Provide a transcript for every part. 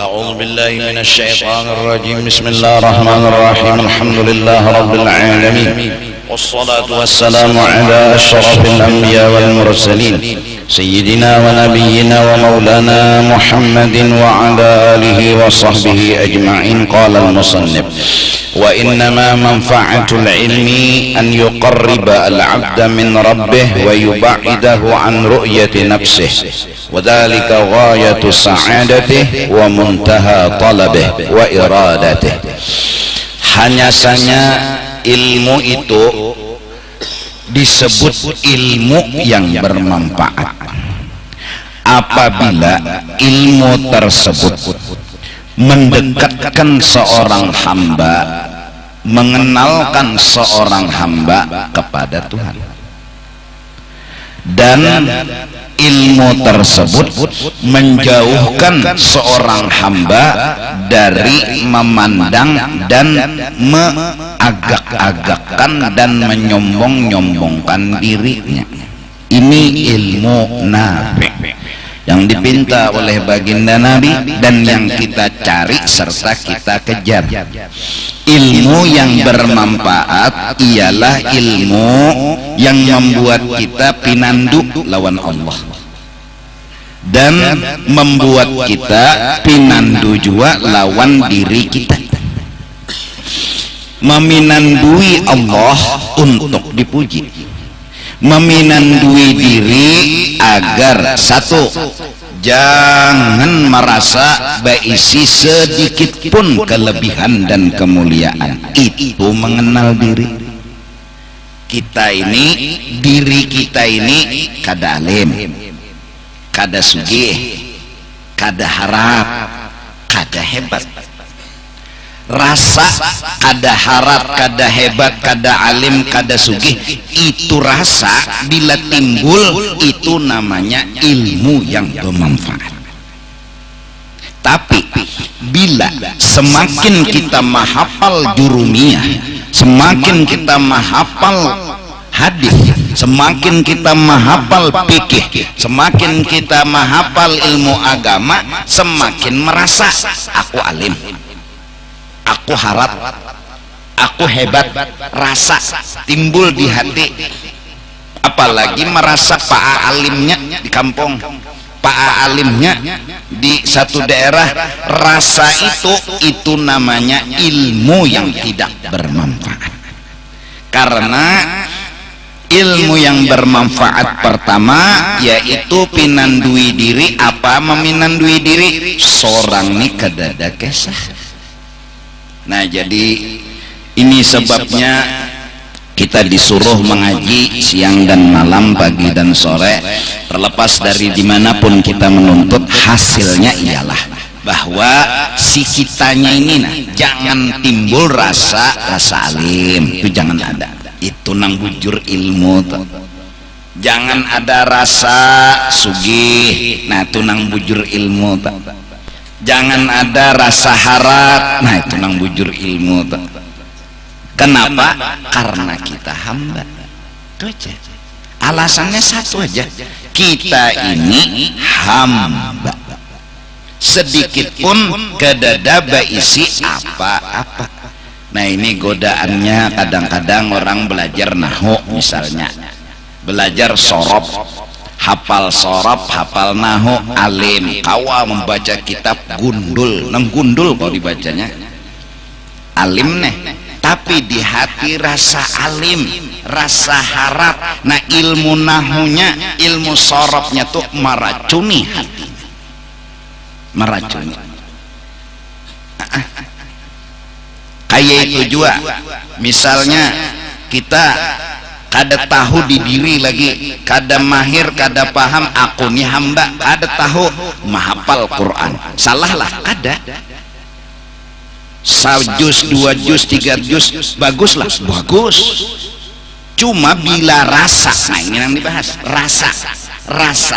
أعوذ بالله من الشيطان الرجيم. بسم الله الرحمن الرحيم. الحمد لله رب العالمين، والصلاة والسلام على أشرف الأنبياء والمرسلين سيدنا ونبينا ومولانا محمد وعلى آله وصحبه أجمعين. قال المصنف: وإنما منفعة العلم أن يقرب العبد من ربه ويبعده عن رؤية نفسه، وذلك غاية سعادته ومنتهى طلبه وإرادته. Hanya saja ilmu itu disebut ilmu yang bermanfaat apabila ilmu tersebut mendekatkan seorang hamba, mengenalkan seorang hamba kepada Tuhan, dan ilmu tersebut menjauhkan seorang hamba dari memandang dan mengagak-agakkan dan menyombong-nyombongkan dirinya. Ini ilmu nafi yang dipinta oleh baginda Nabi dan yang kita cari serta kita kejar. Ilmu yang bermanfaat ialah ilmu yang membuat kita pinandu lawan Allah dan membuat kita pinandu juga lawan diri kita, meminandui Allah untuk dipuji, meminandui diri agar satu, jangan merasa berisi sedikit pun kelebihan dan kemuliaan. Itu mengenal diri kita ini, diri kita ini kada alim, kada sugih, kada harap, kada hebat. Rasa kada harap, kada hebat, kada alim, kada sugih, itu rasa bila timbul itu namanya ilmu yang bermanfaat. Tapi bila semakin kita menghafal jurumiyah, semakin kita menghafal hadis, semakin kita menghafal fikih, semakin kita menghafal ilmu agama, semakin merasa aku alim, aku harap, aku hebat. Rasa timbul di hati. Apalagi merasa pak alimnya di kampung, pak alimnya di satu daerah. Rasa itu namanya ilmu yang tidak bermanfaat. Karena ilmu yang bermanfaat pertama yaitu pinandui diri. Apa meminandui diri? Seorang ini kadada kesah. Nah, jadi ini sebabnya kita disuruh mengaji siang dan malam, pagi dan sore, terlepas dari dimanapun kita menuntut. Hasilnya ialah bahwa si kitanya ini jangan timbul rasa alim, itu jangan ada. Itu nang bujur ilmu tuh. Jangan ada rasa sugih, nah itu nang bujur ilmu tuh. Jangan ada rasa harap, nah itu nang bujur ilmu tuh. Kenapa? Karena kita hamba. Itu aja. Alasannya satu aja, kita ini hamba. Sedikit pun kedada isi apa-apa. Nah, ini godaannya kadang-kadang orang belajar nahwu misalnya, belajar sorob, hafal sorob, hafal nahwu, alim, kawa membaca kitab, gundul, nang gundul kalau dibacanya alim nih, tapi di hati rasa alim, rasa harap. Nah, ilmu nahwunya, ilmu sorobnya tuh meracuni hati, meracuni. Kayak itu juga misalnya kita kada tahu di diri lagi, kada mahir, kada paham, aku nih hamba, kada tahu menghafal Quran, salahlah kada. Sajus, 2 juz, 3 juz, baguslah, bagus. Cuma bila rasa, nah ini yang dibahas, rasa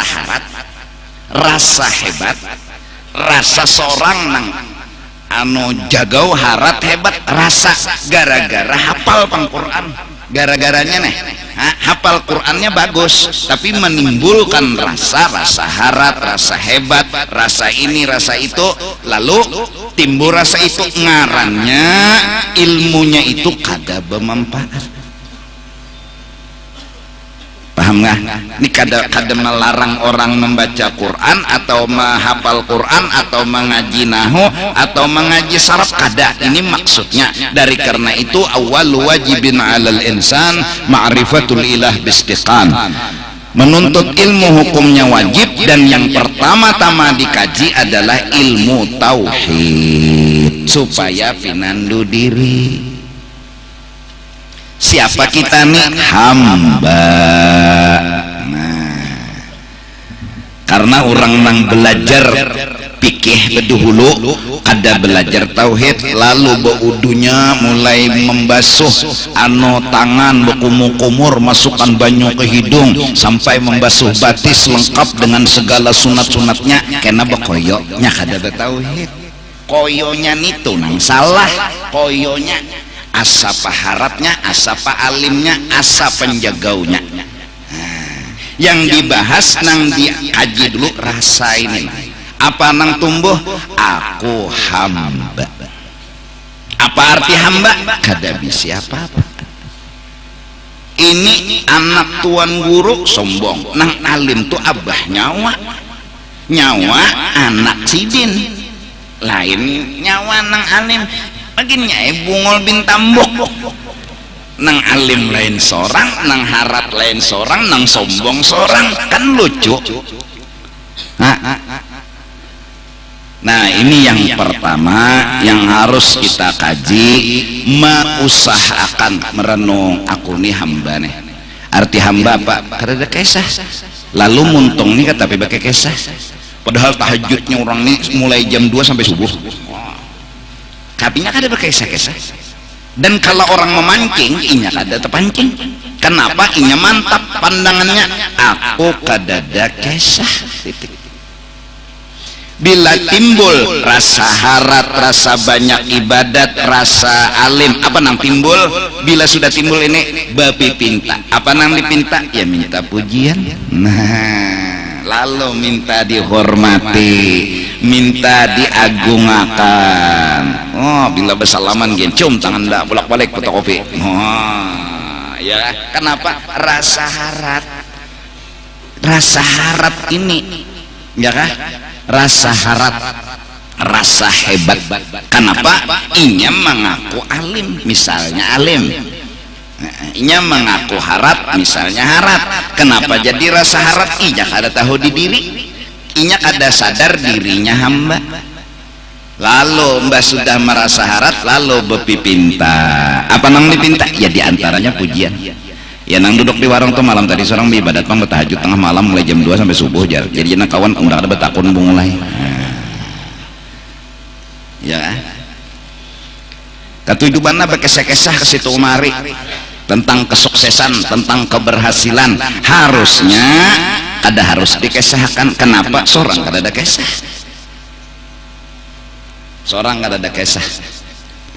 harap, rasa hebat, rasa seorang nang jagau harat hebat, rasa gara-gara hafal Quran, gara-garanya nih hafal Qurannya bagus tapi menimbulkan rasa harat, rasa hebat, rasa ini, rasa itu, lalu timbul rasa itu, ngarannya ilmunya itu kada bermanfaat. Paham nggak? Ini kada melarang orang membaca Quran atau menghafal Quran atau mengaji nahu atau mengaji saraf, kada. Ini maksudnya. Dari karena itu awal wajibin 'alal insan ma'rifatul ilah bistiqan. Menuntut ilmu hukumnya wajib, dan yang pertama-tama dikaji adalah ilmu tauhid supaya pinandu diri. Siapa kita nih? Hamba. Nah, karena orang nang belajar pikih bedahulu, ada belajar tauhid, lalu beudunya mulai membasuh tangan, bekumur-kumur, masukkan banyu ke hidung sampai membasuh batis lengkap dengan segala sunat-sunatnya, karena bekoyoknya kada tauhid. Koyonya nitu nang salah, koyonya asa paharatnya, asa alimnya, asa penjagaunya. Yang dibahas nang dikaji dulu rasa ini. Apa nang tumbuh? Aku hamba. Apa arti hamba? Kada bisa apa-apa. Ini anak tuan guru sombong, nang alim tuh abah nyawa anak sidin, lain nyawa nang alim. Baginya bungol bin tambok, nang alim lain seorang, nang harat lain seorang, nang sombong seorang, kan lucu. Nah ini yang pertama yang harus kita kaji, mengusahakan merenung aku nih hamba nih. Arti hamba apa? Karena ada kisah. Lalu muntung nih tapi pakai kisah. Padahal tahajudnya orang nih mulai jam 2 sampai subuh. Kapinya kada berkesah-kesah. Dan kalau orang memancing, inya kada terpancing. Kenapa? Inya mantap pandangannya. Aku kada ada kesah. Titik. Bila timbul rasa harat, rasa banyak ibadat, rasa alim, apa nang timbul? Bila sudah timbul ini, babi pinta. Apa nang dipinta? Ya minta pujian. Nah, lalu minta dihormati, minta diagungkan. Oh, bila bersalaman gini, cium tangan dah, bolak-balik fotokopi. Oh, ya, kenapa? Rasa harat ini, ya kah? Rasa harat, rasa hebat. Kenapa? Inya mengaku alim, misalnya alim. Inya mengaku harat, misalnya harat. Kenapa jadi rasa harat? Inya kada tahu di diri, inya kada sadar dirinya hamba. Lalu mbak sudah merasa harat, lalu berpipinta. Apa nang dipinta? Ya diantaranya pujian. Ya nang duduk di warung tuh malam tadi seorang ibadat pang bertahajud tengah malam mulai jam 2 sampai subuh jar. Jadi jana kawan udah ada betakun mulai. Ya. Ketujuannya berkesah-kesah ke situ mari tentang kesuksesan, tentang keberhasilan. Harusnya ada harus dikesahkan. Kenapa? Seorang kada ada kesah. Seorang kada ada kesah.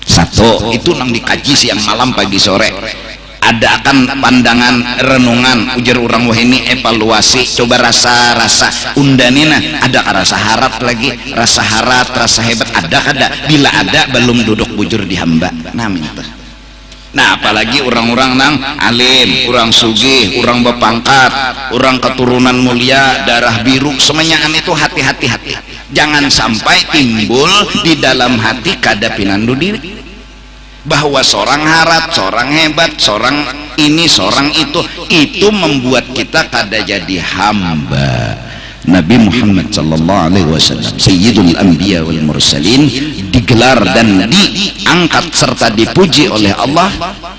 Satu, itu nang dikaji siang malam pagi sore. Ada akan pandangan renungan ujar orang wah ini evaluasi, coba rasa undanina, ada rasa harat lagi, rasa harat, rasa hebat, ada kada? Bila ada belum duduk bujur di hamba. Nah minta. Nah apalagi orang-orang nang alim, orang sugih, orang berpangkat, orang keturunan mulia, darah biru, semuanya itu hati-hati. Jangan sampai timbul di dalam hati kada pinandu diri bahwa seorang harat, seorang hebat, seorang ini, seorang itu membuat kita kada jadi hamba. Nabi Muhammad sallallahu alaihi wasallam Sayyidul Anbiya wal Mursalin digelar dan diangkat serta dipuji oleh Allah.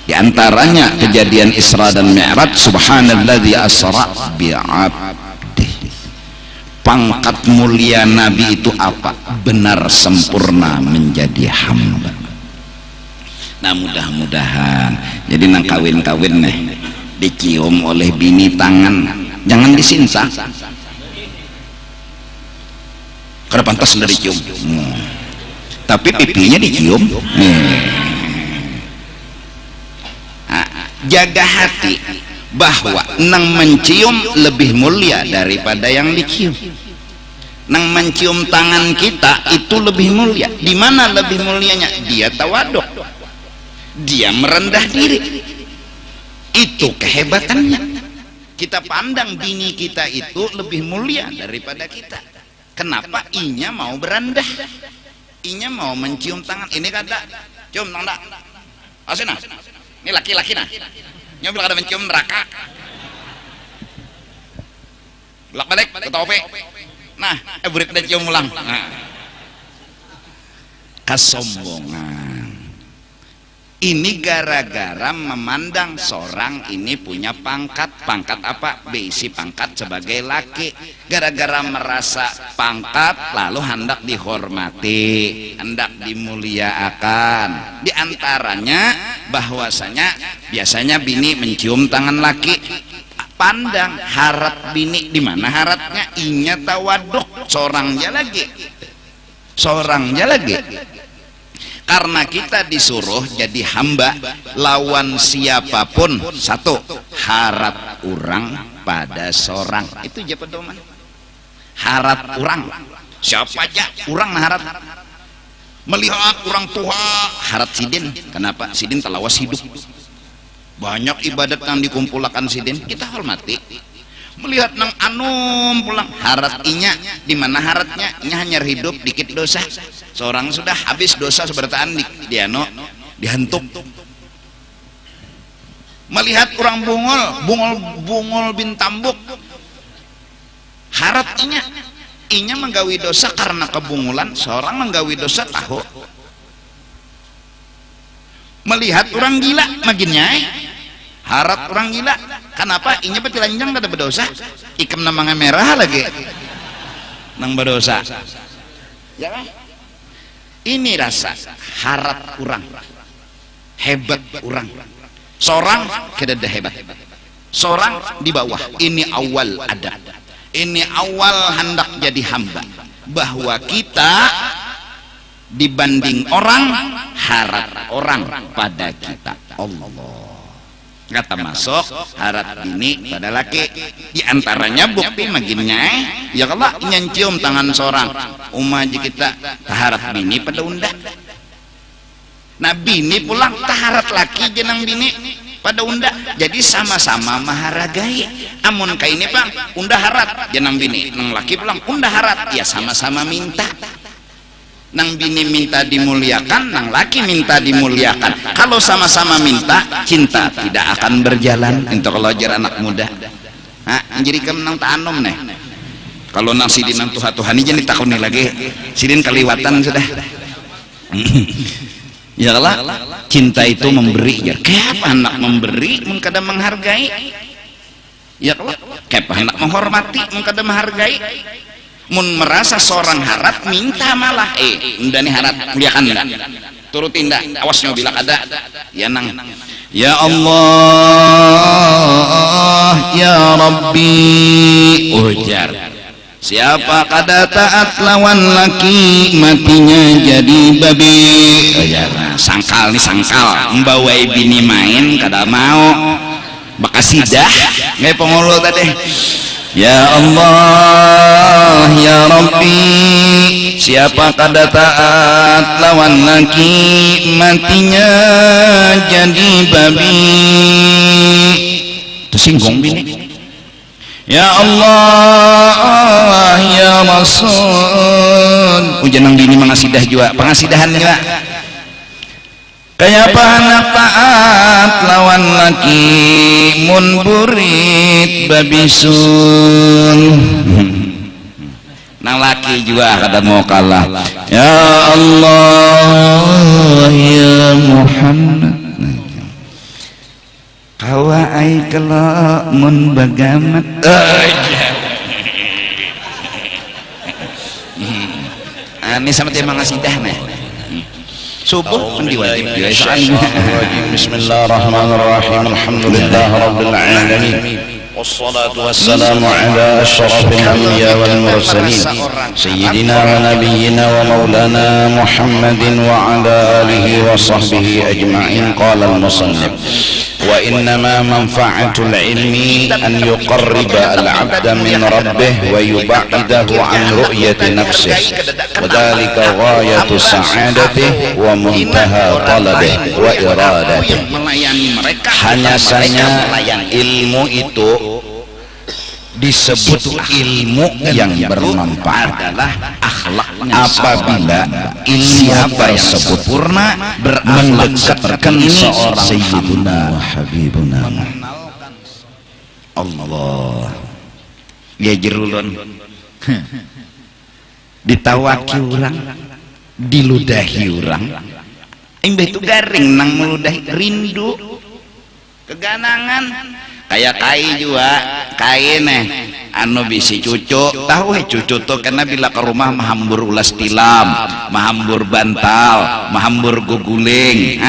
Di antaranya kejadian Isra dan Mi'raj, subhanalladzi asra bi'abdihi. Pangkat mulia Nabi itu apa? Benar sempurna menjadi hamba. Nah mudah-mudahan jadi nang kawin-kawin nih dicium oleh bini tangan, jangan disinta. Karena pantas dari cium, tapi pipinya dicium. Jaga hati. bahwa nang mencium lebih mulia daripada yang dicium. Nang mencium tangan kita itu lebih mulia. Di mana lebih mulianya? Dia tawaduk, dia merendah diri. Itu kehebatannya. Kita pandang bini kita itu lebih mulia daripada kita. Kenapa? Inya mau berendah, inya mau mencium tangan. Ini kata cium tangan. Asina, ini laki-laki nah. Nyobil kada mencium neraka. Belak balik ke tope. Nah, burik dan cium ulang. Nah. Kesombongan. Ini gara-gara memandang seorang ini punya pangkat. Pangkat apa? Besi pangkat sebagai laki. Gara-gara merasa pangkat lalu hendak dihormati, hendak dimuliakan. Di antaranya bahwasanya biasanya bini mencium tangan laki. Pandang harat bini, di mana haratnya? Inya tawaduk, seorangnya lagi. Seorangnya lagi. Karena kita disuruh jadi hamba lawan siapapun. Satu, harat orang pada seorang. Itu aja pedoman. Harat orang. Siapa aja orang harat. Melihat orang tua harat sidin. Kenapa? Sidin telawas hidup. Banyak ibadat yang dikumpulkan sidin, kita hormati. Melihat nang anum pulang harat inya, di mana haratnya? Inya hanya hidup dikit dosa. Seorang sudah habis dosa sebertaan di ano dihentuk. Melihat orang bungol bin tambuk, harat inya menggawi dosa karena kebungulan. Seorang menggawi dosa tahu. Melihat orang gila maginnya harat orang gila. Kenapa? Inya petilanjang kada berdosa, ikam namanya merah lagi nang berdosa ya kan? Ini rasa harat orang, hebat orang. Seorang kada ada hebat, seorang di bawah. Ini awal adab, ini awal hendak jadi hamba, bahwa kita dibanding orang, harat orang pada kita. Allah kata masuk harat bini pada laki. Di antaranya bukti maginnya ya Allah nyancium tangan seorang umaji kita harat bini pada unda. Nah bini pulang taharat laki jenang bini pada unda, jadi sama-sama maharagai. Amun kayak ini bang unda harat jenang bini, nang laki pulang unda harat, ya sama-sama minta. Nang bini minta dimuliakan, nang laki minta dimuliakan. Kalau sama-sama minta, cinta tidak akan berjalan. Untuk kalau ajar anak muda, jadi kamu nang tanam nih. Kalau nang sidin nang Tuhan ini jadi takut nih lagi. Sidin keliwatan sudah. Ya Allah, cinta itu memberi. Ya, kayak anak memberi, mengkada menghargai. Ya Allah, kayak anak menghormati, mengkada menghargai. Mun merasa seorang harat minta malah unda nih harat muliakan dah, turutin dah, awas bila kada ya nang ya Allah ya Rabbi ujar. Siapa kada taat lawan laki matinya jadi babi. Ujar. Sangkal nih sangkal membawa bini main kada mau bakasidah nggak pengulu tadi. Ya Allah ya Rabbi, siapa kada taat lawan laki matinya jadi babi. Tersinggung bini. Ya Allah ya Rasul, ujanang bini mengasidah juga, pengasidahan juga. Kayak anak taat lawan laki mun burit babisun. Nang laki juga kada mau kalah. Ya Allah ya Muhammad, kawa ai kala mun bagamat. Ini sama dia mengasidah nih. Subuh pendiwajib Bismillahirrahmanirrahim. Alhamdulillah Rabbil Alamin. Wassalatu wassalamu ala ashrafil anbiya wal mursalin Sayyidina wa nabiyyina wa maulana Muhammadin wa ala alihi wa sahbihi ajma'in. Qala al-musannif wa innama manfa'atul ilmi an yuqarriba al-'abda min rabbih wa yub'idahu an ru'yati nafsihi wa dhalika ghayatu sa'adatihi wa muntaha talabihi wa iradatihi. Hanya saja ilmu itu disebut ilmu yang bermanfaat adalah akhlaknya. Apabila ilmu tersebut sempurna mendekatkan seorang Sayyiduna wa Habibuna Allah ya jerulun ditawaki orang diludahi orang imbah itu garing nang meludahi rindu keganangan kayak kai juga kai nih anu bisi cucu tahu cucu tuh karena bila ke rumah mahambur ulas tilam mahambur bantal mahambur guguling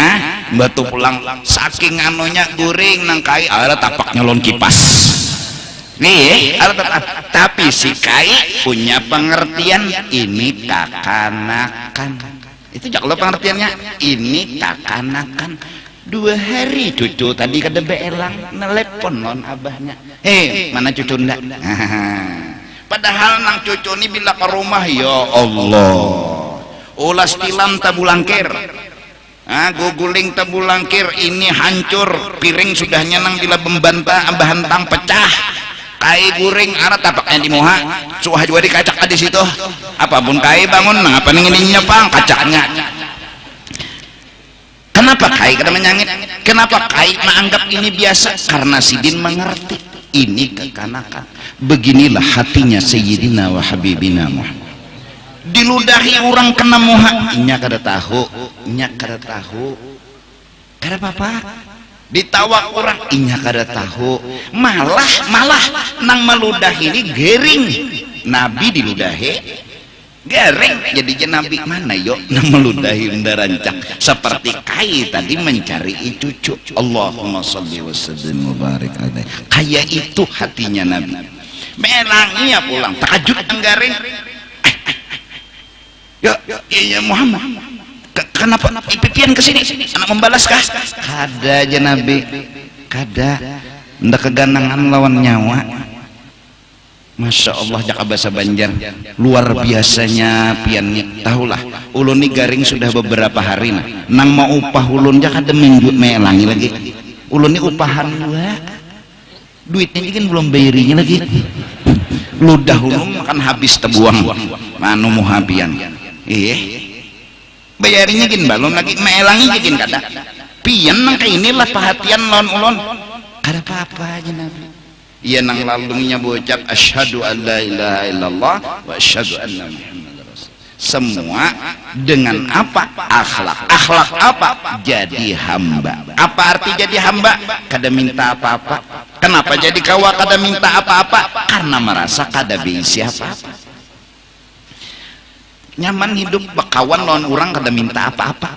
batu pulang saking anunya guring nang kai ada tapak nyolon kipas nih tapi si kai punya pengertian ini kakanakan itu jangan pengertiannya ini kakanakan 2 hari cucu tadi kada beelang nelepon non abahnya mana cucu ndak padahal nang cucu ini bila ke rumah ya Allah ulas tilam tabulangkir guguling tabulangkir ini hancur piring sudahnya nang bila membantah bahantang pecah kai guring arah tapaknya di muha suah juga dikacak di situ apapun kai bangun nang apa ning ini nyepang kacaknya. Kenapa kai kada menyangit? Kenapa kai menganggap ini biasa? Karena Sidin mengerti ini kekanakan. Beginilah hatinya Sayyidina wa Habibina Muhammad. Diludahi orang kena muha, nya kada tahu, kada apa-apa. Ditawak orang, nya kada tahu. Malah nang meludahi ini gering. Nabi diludahi garing jadi Nabi mana yuk meludahi undarancak seperti kai tadi mencari cucu. Allahumma sholli wa sallim mubarak alaihi. Kayak itu hatinya Nabi. Melangnya pulang takjub garing. Ya Muhammad kenapa pipian kesini anak membalaskah? Kada aja Nabi kada ndak keganangan lawan nyawa. Masya Allah jaka bahasa Banjar luar biasanya piannya tahulah ulun ini garing sudah beberapa hari nang mau upah ulun jaka deminggu melangi lagi ulun ini upahan dua duitnya kan belum bayarinya lagi ludah ulun makan habis tebuang manu muhabian bayarinya gin balon lagi melangi gin kada pian nang kayak inilah perhatian lawan ulun kada apa-apa aja Nabi. Ia nang lalungnya bocap asyhadu an la ilaha illallah wa asyhadu anna muhammadar rasul. Semua dengan apa? Akhlak apa? Jadi hamba. Apa arti jadi hamba? Kada minta apa-apa. Kenapa jadi kawa kada minta apa-apa? Karena merasa kada bisa apa-apa. Nyaman hidup bekawan lawan orang kada minta apa-apa,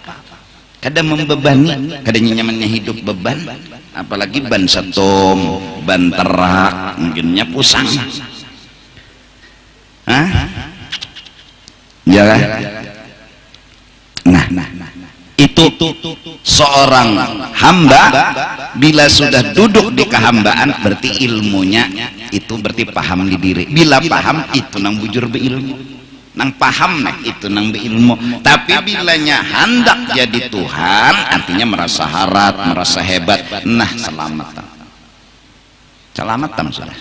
kada membebani, kada nyamannya hidup beban. Apalagi ban setom, ban terak, mungkinnya pusang. Ya kan? Nah, itu seorang hamba bila sudah duduk di kehambaan berarti ilmunya itu berarti paham di diri. Bila paham itu nang bujur beilmu. Nang paham itu nang beilmu. Tapi bilanya hendak jadi Tuhan artinya merasa harat, merasa hebat. Nah selamatan sudah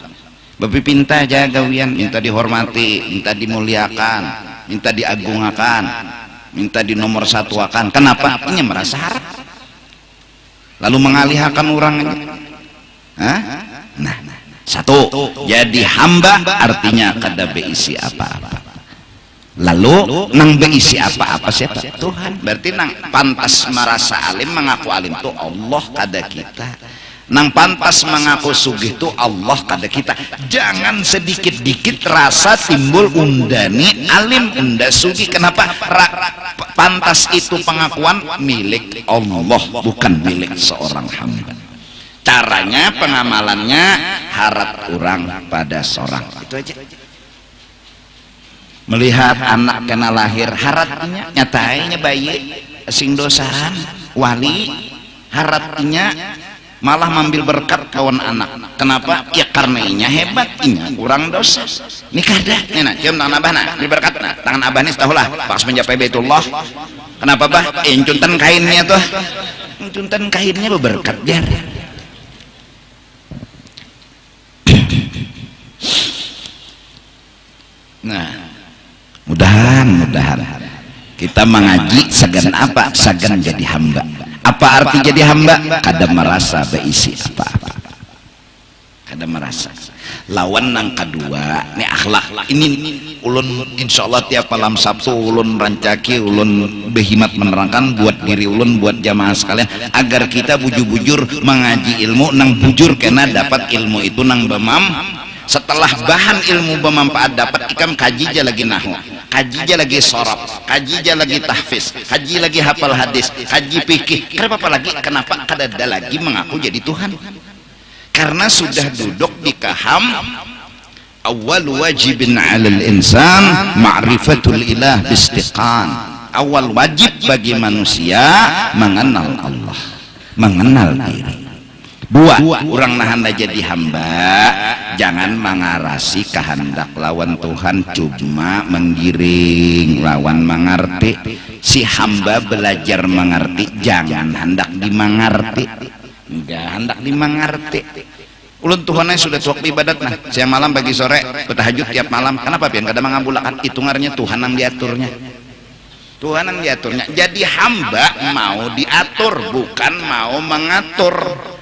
babi pinta jaga wian, minta dihormati, minta dimuliakan, minta diagungkan, minta di nomor satuakan. Kenapa? Ini merasa harat lalu mengalihkan orangnya. Nah satu jadi hamba artinya kada beisi apa-apa. Lalu nang beisi apa-apa siapa? Tuhan. Berarti nang pantas merasa alim mengaku alim itu Allah kada kita. Nang pantas mengaku sugih itu Allah kada kita. Jangan sedikit-dikit rasa timbul undani alim unda sugih. Kenapa? Pantas itu pengakuan milik Allah bukan milik seorang hamba. Caranya pengamalannya harap kurang pada seorang. Itu aja. Melihat anak kena lahir haratnya nyatanya bayi sing dosahan wali haratnya malah mambil berkat kawan anak. Kenapa? Ya karena inya hebat, inya kurang dosa. Ini kada nah cium tangan abah nah ambil berkat nah tangan abah ini setahulah pas mencapai Baitullah. Kenapa bah? Incuntan kainnya tuh, incuntan kainnya berberkat jar. Nah, mudahan kita mengaji segan apa? Segan jadi hamba. Apa arti jadi hamba? Kada merasa beisi apa-apa. Kada merasa. Lawan nang kedua, ini akhlak. Ini ulun insyaallah tiap malam Sabtu ulun rancaki, ulun behimat menerangkan buat diri ulun, buat jamaah sekalian agar kita bujur-bujur mengaji ilmu nang bujur karena dapat ilmu itu nang bemam. Setelah bahan ilmu bermanfaat dapat ikam kaji aja lagi nahu, kaji aja lagi sorab, kaji aja lagi tahfiz, kaji lagi hafal hadis, kaji fikih. Kenapa lagi? Kenapa kada ada lagi mengaku jadi Tuhan? Karena sudah duduk di kaham awal wajibin 'alal insan ma'rifatul ilah bistiqan. Awal wajib bagi manusia mengenal Allah, mengenal diri. Buat orang nahan jadi hamba, jangan mengarasi kehendak lawan Tuhan, cuma menggiring lawan mengerti. Si hamba belajar mengerti, jangan hendak dimengerti, enggak hendak dimengerti. Ulun Tuhannya sudah tuak ibadat nah siang malam pagi sore bertahajud tiap malam. Kenapa pian kada mengabulakan? Hitungannya Tuhan yang diaturnya, Tuhan yang diaturnya. Jadi hamba mau diatur bukan mau mengatur.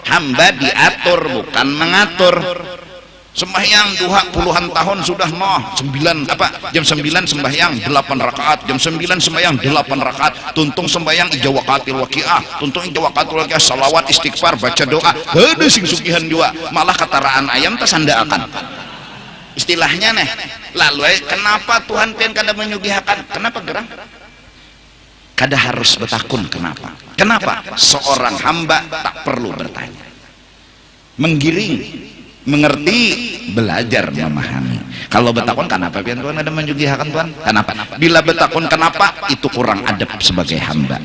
Hamba diatur bukan mengatur. Sembahyang duha puluhan tahun sudah jam 9 sembahyang 8 rakaat, jam 9 sembahyang 8 rakaat, tuntung sembahyang ijawakatil waqiah, tuntung ijawakatil waqiah, salawat istighfar baca doa, ada sing sugihan juga malah kataraan ayam tersandaakan istilahnya nih. Lalu kenapa Tuhan pian kada menyugihakan? Kenapa gerang? Kada harus bertakun. Kenapa? Seorang hamba tak perlu bertanya, menggiring, mengerti, belajar memahami. Kalau bertakun kenapa pian Tuhan ada menyugihakan Tuhan? Kenapa? Bila bertakun kenapa, itu kurang adab sebagai hamba.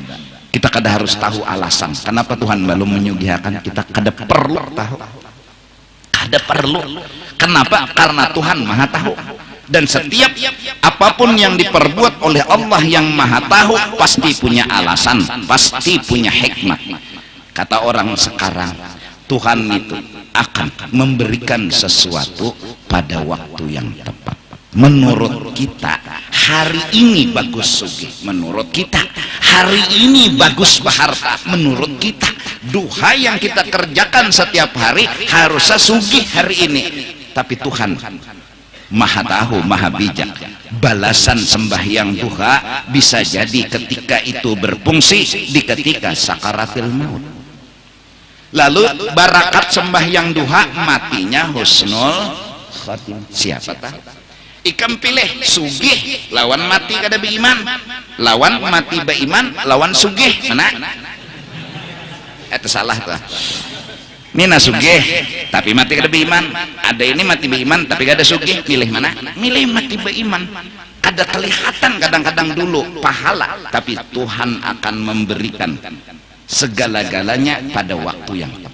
Kita kada harus tahu alasan kenapa Tuhan belum menyugihakan kita. Kada perlu tahu, kada perlu. Kenapa? Karena Tuhan maha tahu. Dan setiap apapun yang diperbuat oleh Allah yang maha tahu pasti punya alasan, pasti punya hikmah. Kata orang sekarang, Tuhan itu akan memberikan sesuatu pada waktu yang tepat. Menurut kita hari ini bagus sugih, menurut kita hari ini bagus berharta, menurut kita duha yang kita kerjakan setiap hari harusnya sugih hari ini. Tapi Tuhan maha tahu, maha bijak. Balasan sembahyang duha bisa jadi ketika itu berfungsi di ketika sakaratil maut. Lalu barakat sembahyang duha matinya husnul khatimah. Siapa tahu? Ikam pilih sugih lawan mati kada beiman, lawan mati beiman lawan sugih mana? Itu salah tuh. Mina sugih tapi mati kada beiman, ada ini mati beiman tapi kada sugih, milih mana? Milih mati beiman. Kada kelihatan kadang-kadang dulu pahala, tapi Tuhan akan memberikan segala-galanya pada waktu yang tepat.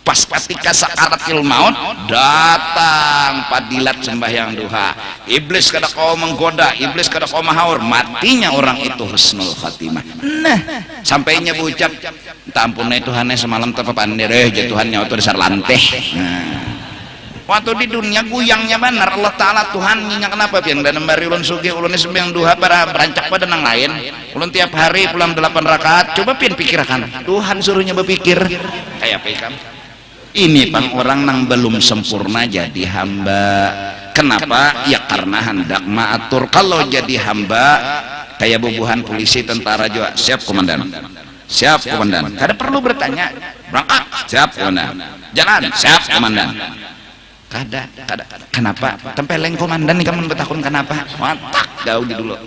Pas ketika sakaratil maut datang padilat sembahyang duha, iblis kada kau menggoda, iblis kada kau mahaur, matinya orang itu husnul khatimah. Nah sampainya berucap tampunai Tuhannya semalam terpapandir Tuhan nyawa itu dasar lanteh. Nah waktu di dunia guyangnya benar Allah Ta'ala Tuhan nyinya kenapa piang dan memberi ulun sugih ulun sembahyang duha para berancak pada nang lain ulun tiap hari pulang 8 rakaat. Coba pian pikirkan Tuhan suruhnya berpikir kayak apa ikam? Ini pang orang nang belum sempurna jadi hamba. Kenapa? Ya karena hendak maatur. Kalau jadi hamba kayak bubuhan polisi tentara juga, siap komandan, siap komandan, kada perlu bertanya. Berangkat, siap komandan, jalan, siap komandan. Kada. Kenapa? Tempeleng komandan nih kamu bertakun kenapa? Watak daun dulu.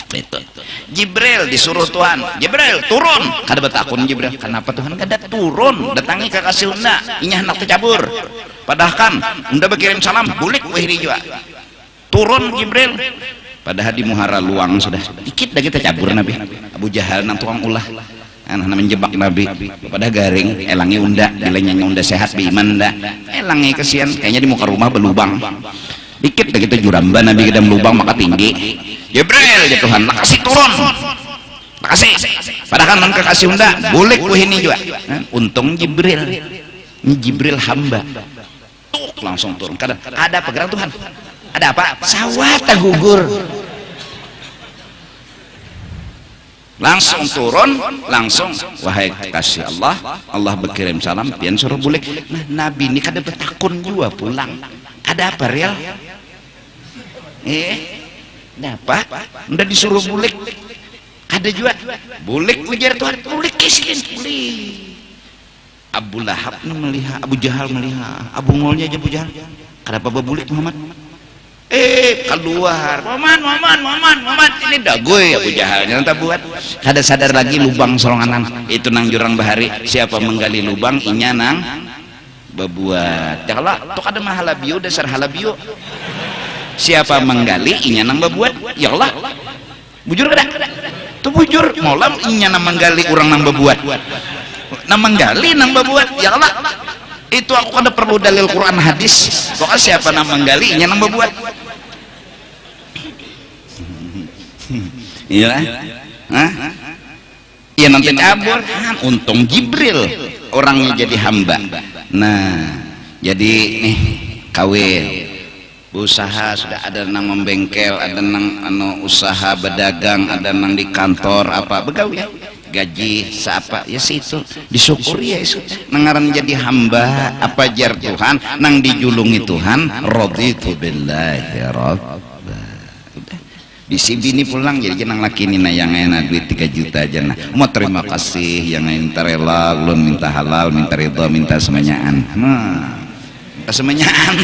Betul. Jibril disuruh Tuhan, Jibril turun, kada bertakun Jibril. Kenapa Tuhan kada turun? Datangi ke kasih unda, inya hendak tercabur. Padahal kan unda berkirim salam, bulik wahiri juga. Turun Jibril. Padahal di muhara luang sudah dikit lagi tercabur Nabi. Abu Jahal nang tukang ulah. menjebak Nabi pada garing elangi unda bilangnya unda sehat bi iman dah elangi kesian kayaknya di muka rumah berlubang dikit begitu juramba Nabi kita melubang maka tinggi Jibril ya Tuhan makasih turun makasih padahal non kekasih unda boleh ku ini juga untung Jibril ini Jibril hamba tuh langsung turun ada apa gerak Tuhan ada apa sawah gugur langsung turun langsung wahai kasih Allah berkirim salam pian suruh bulik nah Nabi ini kada bertakun juga pulang ada apa real ada apa udah disuruh bulik ada juga bulik ujar Tuhan bulik kisian bulik Abu Lahab melihat Abu Jahal melihat Abu Ngolnya aja Abu Jahal kenapa bulik Muhammad keluar Maman ini dagoy Abu Jahal nyata buat kada sadar lagi lubang solonganan itu nang jurang bahari siapa menggali lubang inya nang bebuat kalau tuh kada mah halabio dasar halabio siapa menggali inya nang bebuat ya Allah bujur kada tuh bujur molam inya nang menggali orang nang bebuat nang menggali nang bebuat ya Allah itu aku kada perlu dalil Quran hadis pokoknya siapa nang menggali inya nang bebuat iya iya nanti cabur untung Jibril orangnya jadi hamba nah jadi nih kawin usaha sudah ada nang membengkel ada nang usaha berdagang ada nang di kantor apa begawi gaji siapa ya situ disyukuri ya itu nangaran jadi hamba apa jar Tuhan nang dijulungi Tuhan raditu billahi rabb bisi bini pulang jadi jenang laki nina yang enak duit 3 juta aja nah mau terima kasih yang minta rela ulun minta halal minta ridho minta semenyaan minta semenyaan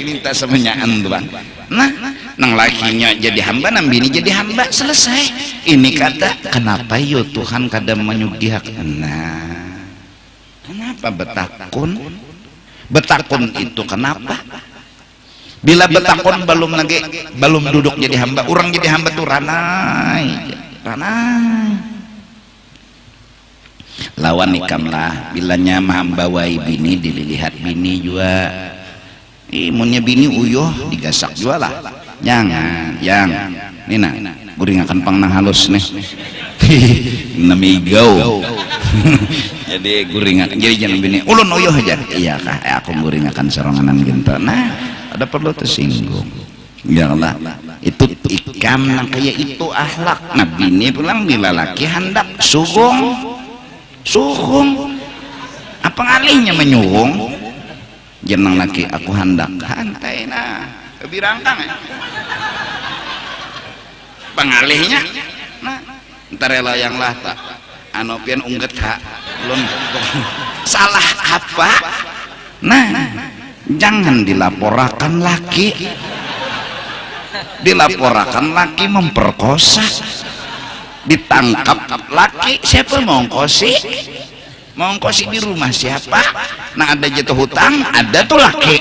minta semenyaan tuh bang nah nang lakinya jadi hamba nang bini jadi hamba selesai ini kata kenapa yo Tuhan kada menyugihakan nah kenapa betakun itu kenapa bila betakun belum duduk jadi hamba orang jadi hamba tuh ranai lawan ikam lah bilanya mahambawai bini dilihat bini juga imunnya bini uyuh digasak juga lah yang nina guring akan pang nang halus nih namigau jadi guring akan jadi jangan bini ulun uyuh aja iya kah aku guring akan seronganan gitu nah ada perlu tersinggung ya Allah itu ikam nang kayak itu akhlak nabi ini pulang bila laki hendak sugung apa ngalihnya menyugung jenang laki aku hendak hantai nah kebirangkang pengalihnya nah ntar rela yang lah tak anopian ungget kak belum salah apa nah jangan dilaporkan laki memperkosa ditangkap laki siapa mengkosi di rumah siapa nah ada jatuh hutang ada tuh laki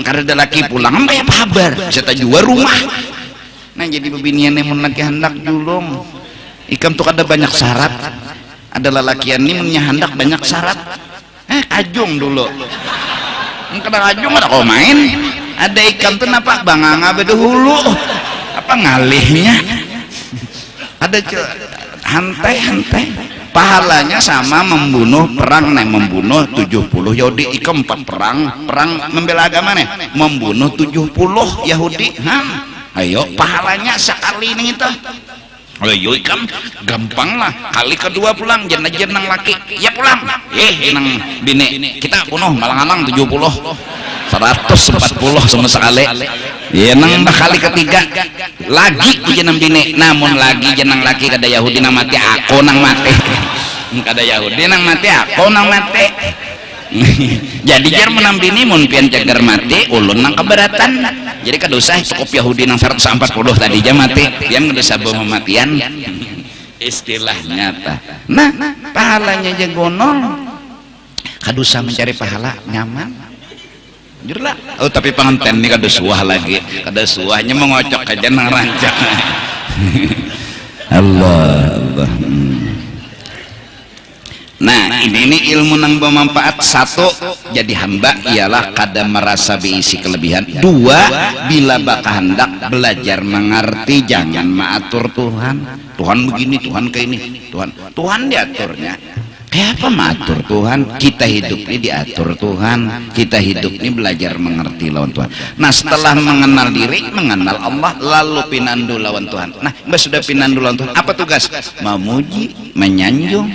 karena ada laki pulang apa ya kabar saya jual rumah nah jadi bebinian yang laki hendak julung ikam tuh ada banyak syarat ada lelakian ini hendak banyak syarat kajung dulu kadang ajung ada kau main ada ikan tuh napa banganga beda hulu apa ngalihnya ada hantai pahalanya sama membunuh perang membunuh 70 Yahudi ikam 4 perang membela agama membunuh 70 Yahudi ayo pahalanya sekali ini itu ayo ikam gampang lah kali kedua pulang jenang laki ya pulang nang bini kita bunuh malang-alang 70 140 sama sekali ya nang kali ketiga lagi jenang bini namun lagi jenang laki kada Yahudi nang mati aku nang mati kada Yahudi nang mati aku nang mati jadi jar menang bini mun pian cagar mati ulun nang keberatan jadi kadosa cukup Yahudi nang 140 tadi jam mati pian kadosa pematian istilahnya nah pahalanya aja gonol kadosa mencari pahala nyaman jurlah tapi pengantin ini kadosuah lagi kadosuahnya mengocok aja nang rancak Allah. Nah ini ilmu nang bermanfaat. Satu, jadi hamba ialah kada merasa beisi kelebihan. Dua, bila baka hendak belajar mengerti, jangan mengatur Tuhan. Tuhan begini, Tuhan kayak ini, Tuhan diaturnya. Kayak apa mengatur Tuhan? Kita hidup ini diatur Tuhan. Kita hidup ini belajar mengerti lawan Tuhan. Nah setelah mengenal diri, mengenal Allah, lalu pinandu lawan Tuhan. Nah mbak sudah pinandu lawan Tuhan, apa tugas? Memuji, menyanjung.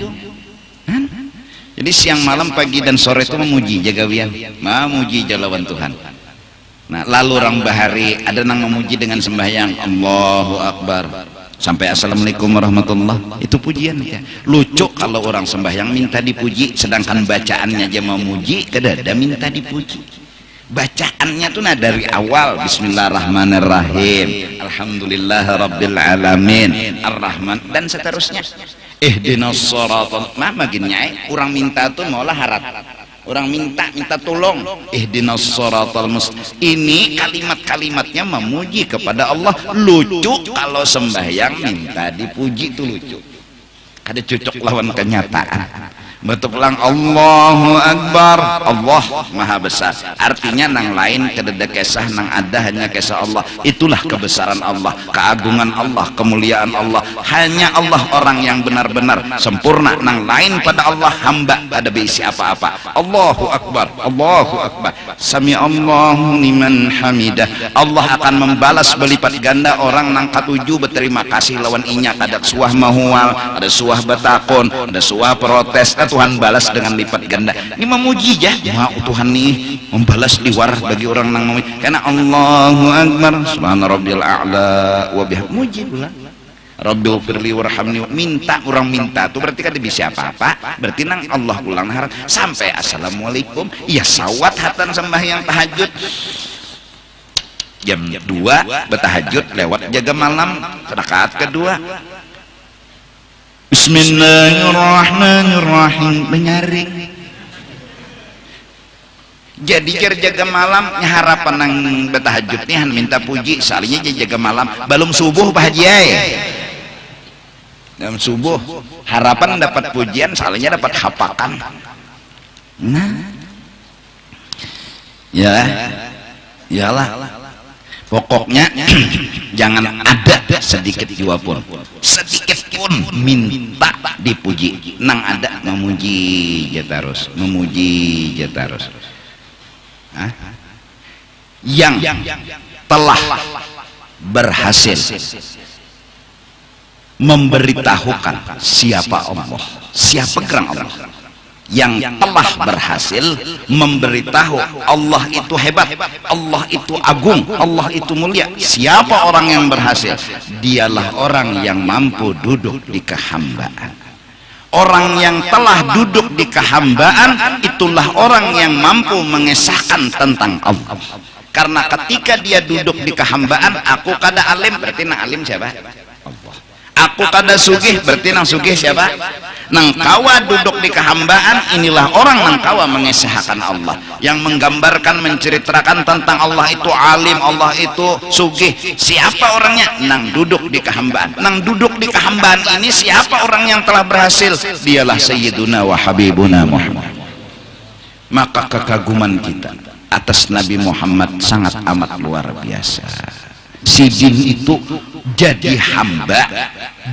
Jadi siang malam pagi dan sore itu memuji jagawian, memuji jalawan Tuhan. Nah lalu orang bahari ada nang memuji dengan sembahyang Allahu Akbar sampai assalamualaikum warahmatullah, itu pujian ya. Lucu kalau orang sembahyang minta dipuji, sedangkan bacaannya aja memuji, kadada minta dipuji. Bacaannya tuh nah dari awal bismillahirrahmanirrahim, alhamdulillahirabbil alamin, arrahman dan seterusnya. Ihdinas shiratal maginnya orang minta tuh maulah harap. Orang minta tolong. Ihdinas shiratal mustaqim. Ini kalimat-kalimatnya memuji kepada Allah. Lucu kalau sembahyang minta dipuji tuh lucu. Ada cocok lawan kenyataan. Betul pulang Allahu Akbar, Allah Maha Besar. Artinya nang lain kededa kesah, nang ada hanya kesah Allah. Itulah kebesaran Allah, keagungan Allah, kemuliaan Allah. Hanya Allah orang yang benar-benar sempurna. Nang lain pada Allah hamba ada beisi apa-apa. Allahu Akbar, Allahu Akbar. Sami Allahu liman hamidah. Allah akan membalas berlipat ganda orang nang katuju berterima kasih lawan inya. Ada suah mahual, ada suah batakon, ada suah protes. Tuhan balas dengan lipat ganda. Ini memuji ya, Tuhan nih membalas liwar bagi orang nang memuji. Karena Allahu Akbar, subhana rabbil a'la wa bihamdihi, muji pula. Rabbil firli warhamni, minta orang minta tuh berarti kan bisa apa-apa. Berarti nang Allah ulang harap sampai assalamualaikum. Ya sawat hatan sembahyang tahajud. Jam 2 bertahajud lewat jaga malam rakaat kedua. Bismillahirrahmanirrahim, menyaring. Jadi jaga malam harapan nang bertahajud nih minta puji salinya jaga malam belum subuh bahagia. Dalam subuh harapan dapat pujian salinya dapat hapakan. Nah yalah pokoknya jangan ada sedikit jua pun, sedikit pun minta dipuji. Nang ada memuji aja terus, memuji aja terus. Yang telah berhasil memberitahukan siapa Allah, siapa gerang Allah, yang telah berhasil memberitahu Allah itu hebat, Allah itu agung, Allah itu mulia. Siapa orang yang berhasil? Dialah orang yang mampu duduk di kehambaan. Orang yang telah duduk di kehambaan itulah orang yang mampu mengesahkan tentang Allah. Karena ketika dia duduk di kehambaan, aku kada alim, berarti nang alim siapa? Allah. Aku kada sugih, berarti nang sugih siapa? Nang kawa duduk di kehambaan, inilah orang nang kawa mengesahkan Allah, yang menggambarkan, menceritakan tentang Allah itu alim, Allah itu sugih. Siapa orangnya? Nang duduk di kehambaan. Nang duduk di kehambaan ini siapa orang yang telah berhasil? Dialah Sayyiduna wa Habibuna Muhammad. Maka kekaguman kita atas Nabi Muhammad sangat amat luar biasa. Sidin itu jadi hamba,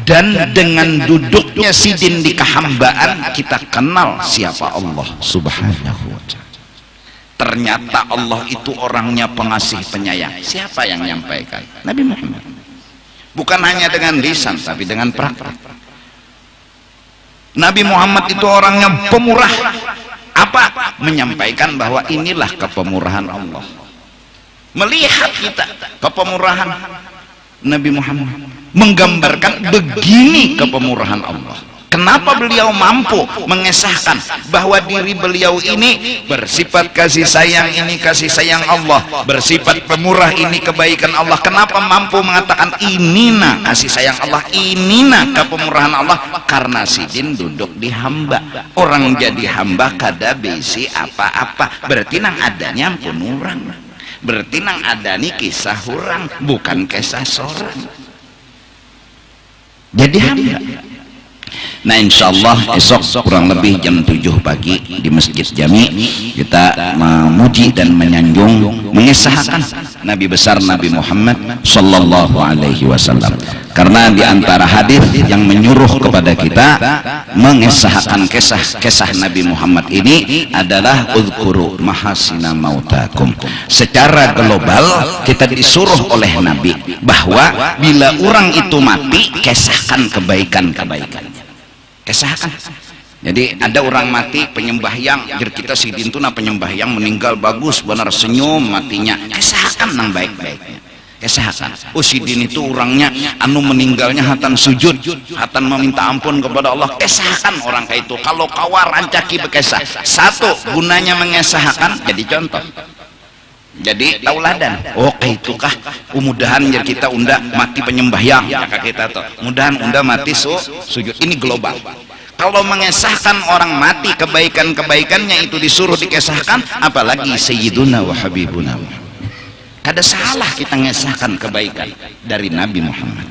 dan dengan duduknya Sidin di kehambaan kita kenal siapa Allah Subhanahu wa ta'ala. Ternyata Allah itu orangnya pengasih penyayang. Siapa yang menyampaikan? Nabi Muhammad. Bukan hanya dengan lisan tapi dengan praktek. Nabi Muhammad itu orangnya pemurah. Apa? Menyampaikan bahwa inilah kepemurahan Allah. Melihat kita kepemurahan Nabi Muhammad, menggambarkan begini kepemurahan Allah. Kenapa beliau mampu mengesahkan bahwa diri beliau ini bersifat kasih sayang, ini kasih sayang Allah, bersifat pemurah, ini kebaikan Allah. Kenapa mampu mengatakan ini nah kasih sayang Allah, ini nah kepemurahan Allah? Karena Sidin duduk di hamba. Orang jadi hamba kada bisi apa-apa, berarti nang adanya ampun orang. Berarti nang ada nih kisah orang, bukan kisah seorang. jadi hamba. Nah insyaallah esok kurang lebih jam 7 pagi di Masjid Jami kita memuji dan menyanjung mengesahkan Nabi besar Nabi Muhammad sallallahu alaihi wasallam, karena di antara hadis yang menyuruh kepada kita mengesahkan kisah Nabi Muhammad ini adalah uzkuru mahasina mautakum. Secara global kita disuruh oleh Nabi bahwa bila orang itu mati kisahkan kebaikan-kebaikannya, kesahkan. Jadi ada orang mati penyembahyang, jir kita sidintuna penyembahyang meninggal bagus benar senyum matinya, kesahkan nang baik-baiknya, kesahkan. Oh sidin itu orangnya anu meninggalnya hatan sujud, hatan meminta ampun kepada Allah, kesahkan orang kayak itu. Kalau kawar rancaki bekesah, satu gunanya mengesahkan jadi contoh, jadi tauladan. Oh kayak itu kah mudahan ya kita unda mati penyembahyang ya kita tuh mudahan unda mati sujud. Ini global. Kalau mengesahkan orang mati kebaikan-kebaikannya itu disuruh dikesahkan, apalagi Sayyiduna wa Habibuna. Kada salah kita mengesahkan kebaikan dari Nabi Muhammad.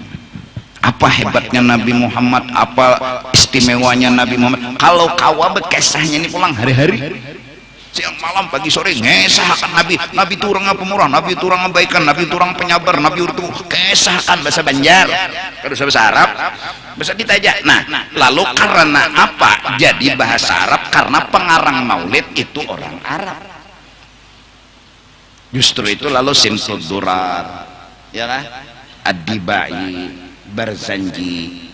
Apa hebatnya Nabi Muhammad, apa istimewanya Nabi Muhammad. Kalau kawa bekesahnya ini pulang hari-hari, siang malam pagi sore ngesahkan Nabi. Nabi itu orang pemurah, Nabi itu orang kebaikan, Nabi itu orang penyabar, Nabi itu kesahkan bahasa Banjar, bahasa Arab, bahasa ditajak. Nah lalu karena apa jadi bahasa Arab? Karena pengarang maulid itu orang Arab. Justru itu lalu Simsul Durar, ya kan? Ad-Dibai, Barzanji,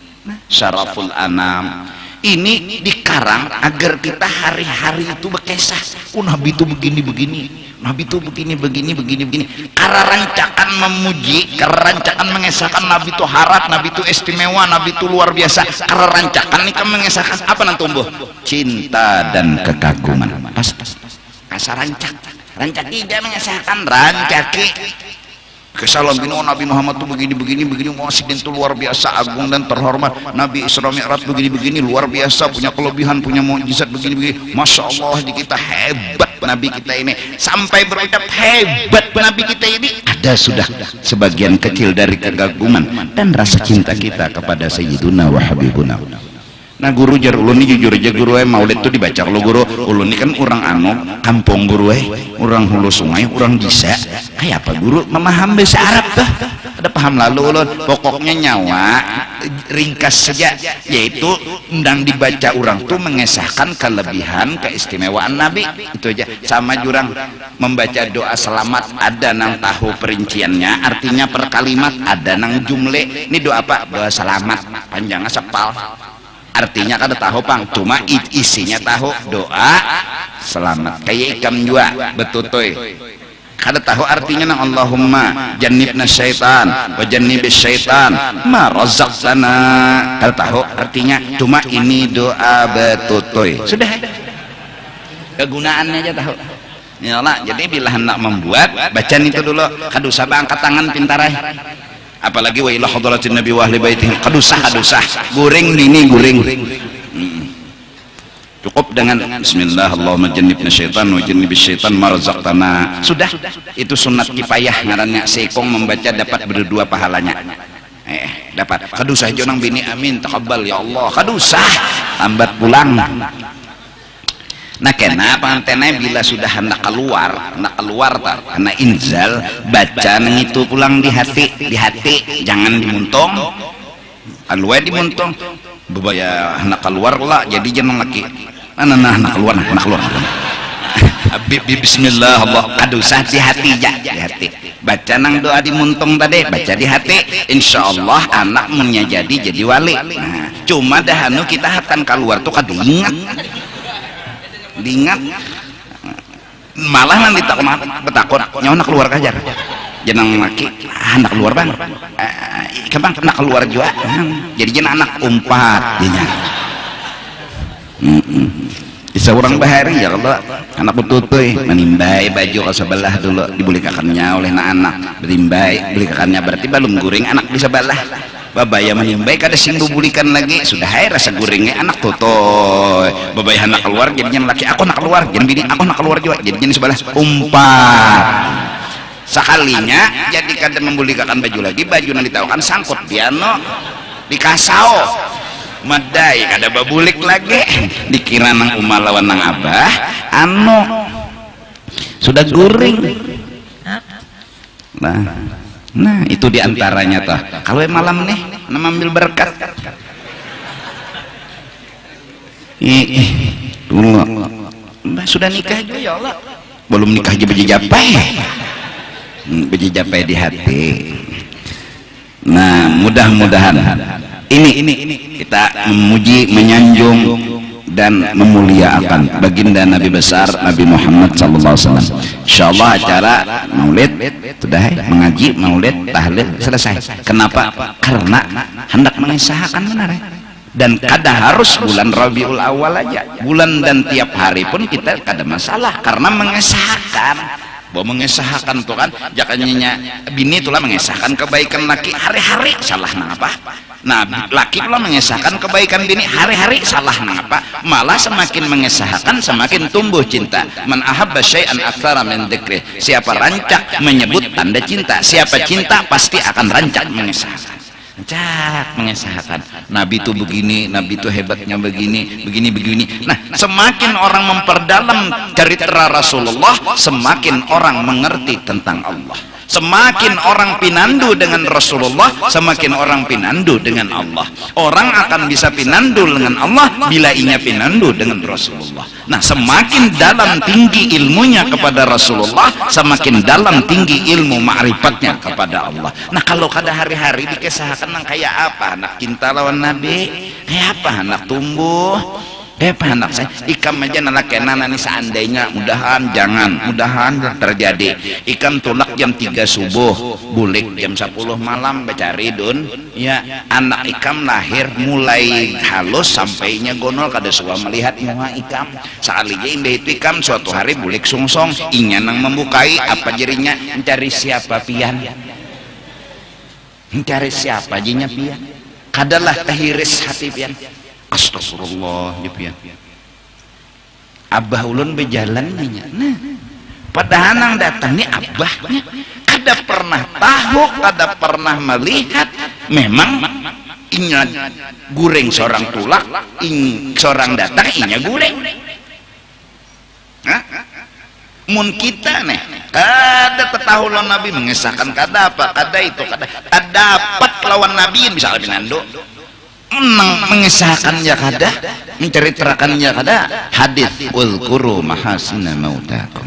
Syaraful Anam, ini dikarang agar kita hari-hari itu berkesah. Oh Nabi itu begini-begini, Nabi itu begini-begini. Karena rancakan memuji, karena rancakan mengesahkan Nabi itu harat, Nabi itu istimewa, Nabi itu luar biasa. Karena rancakan ini kan mengesahkan apa nanti tumbuh? Cinta dan kekaguman. Pas. Kasar rancaki dia mengesahkan rancaki. Kesalam bino Nabi Muhammad itu begini muasidin itu luar biasa agung dan terhormat. Nabi Isra Mi'raj begini luar biasa, punya kelebihan, punya mukjizat begini. Masya Allah di kita hebat Nabi kita ini, sampai berucap hebat Nabi kita ini. Ada sudah sebagian kecil dari kekaguman dan rasa cinta kita kepada Sayyiduna wa Habibuna. Nah guru jar ulun ini jujur aja guru maulid itu dibaca. Kalau guru ulun ini kan orang anu kampung guru orang hulu sungai, orang bisa kayak apa guru memaham bahasa Arab tuh ada paham lalu ulun. Pokoknya nyawa ringkas saja, yaitu undang dibaca orang tuh mengesahkan kelebihan keistimewaan Nabi itu aja. Sama jurang membaca doa selamat ada nang tahu perinciannya, artinya per kalimat ada nang jumle. Ini doa apa? Doa selamat panjangnya sepal, artinya kada tahu pang, cuma isinya tahu doa selamat. Kayak ikam jua betutoy kada tahu artinya nang Allahumma jannibna syaitan wa jannibis syaitan ma razaqtana, kada tahu artinya, cuma ini doa betutoy sudah kegunaannya aja tahu. Yalah, jadi bila hendak membuat bacaan itu dulu, kadusah angkat tangan pintar apalagi wa ila hadratin nabi wa ahli baitihi kadusah guring dini guring. Cukup dengan bismillah Allahumma jannibna syaitan wa jannibis syaitan ma razaqtana, sudah itu sunat kifayah ngarannya. Sekong membaca dapat berdua pahalanya, dapat kadusah jonang bini amin taqabbal ya Allah, kadusah lambat pulang. Nah kenapa antena bila sudah hendak keluar tak karena inzal baca nang itu pulang di hati jangan dimuntung keluar dimuntung bebaya hendak keluar lah jadi jangan lagi hendak keluar bismillah Allah kadusah di hati baca nang doa dimuntung tadi baca di hati, insyaallah anak menjadi wali. Nah cuma dahanu kita akan keluar tuh diingat malah nanti takut nyawa nak keluar kajar jenang laki anak keluar bang kembang nak keluar juga jadi jenang anak umpat bisa orang bahari ya Allah anak betutuy menimbai baju ke sebelah dulu dibulikakannya oleh anak berimbai bulikakannya berarti belum guring anak di sebelah babaya menimbai kada sing bubulikan lagi sudah hai rasa guringnya anak tutoy babaya anak keluar jadinya laki aku nak keluar jadi bini aku nak keluar juga jadinya sebelah umpat sekalinya jadi kada membulikakan baju lagi baju nanti tahu kan sangkut piano dikasau madai kada babulik lagi dikira nang umah lawan nang abah anu sudah guring. Nah itu diantaranya toh. Kalau malam nih ambil berkat dulu sudah nikah juga ya Allah belum nikah aja beji japai di hati. Nah mudah-mudahan ini kita memuji, menyanjung dan memuliakan baginda Nabi besar Nabi Muhammad SAW. Insyaallah acara maulid sudah mengaji maulid tahlil selesai. Kenapa? Karena hendak mengisahkan benar ya. Dan kada harus bulan Rabiul Awal aja, bulan dan tiap hari pun kita kada masalah karena mengesahkan. Bahwa mengesahkan tuh kan jakanya bini itulah mengesahkan kebaikan laki hari-hari salah nang apa. Nah laki pula mengesahkan kebaikan bini hari-hari salah nang apa. Malah semakin mengesahkan semakin tumbuh cinta. Man ahabba syai'an aktsara min dzikri. Siapa rancak menyebut tanda cinta, siapa cinta pasti akan rancak mengesahkan. Mengesahkan Nabi itu begini, Nabi itu hebatnya begini. Nah semakin orang memperdalam cerita Rasulullah semakin orang mengerti tentang Allah. Semakin orang pinandu dengan Rasulullah semakin orang pinandu dengan Allah. Orang akan bisa pinandu dengan Allah bila ia pinandu dengan Rasulullah. Nah semakin dalam tinggi ilmunya kepada Rasulullah semakin dalam tinggi ilmu ma'rifatnya kepada Allah. Nah kalau kada hari-hari dikisahkan nang kayak apa anak cinta lawan Nabi, kayak apa anak tumbuh, anak saya ikam aja nalakenan ini seandainya mudahan terjadi ikam tulak jam 3 subuh bulik jam 10 malam becari dun ya anak ikam lahir mulai halus sampainya gonol kada suka melihat muka ikam sekalinya indah itu ikam suatu hari bulik sungsong ingin nang membukai apa jerinya mencari siapa pian jinya pian kadalah tahiris hati pian. Astagfirullah ya. Abah ulun berjalan nya. Nah, padahal nang datang nih abahnya kada pernah tahu, kada pernah melihat. Memang inya goreng seorang tulak, seorang datang inya goreng. Hah? Mun kita nih kada tahu lawan Nabi mengesahkan kada apa, kada itu, kada dapat lawan Nabi bisa pinando. Mengisahkannya kada, menceritakannya kada. Hadis ulkuru mahasina mautakum.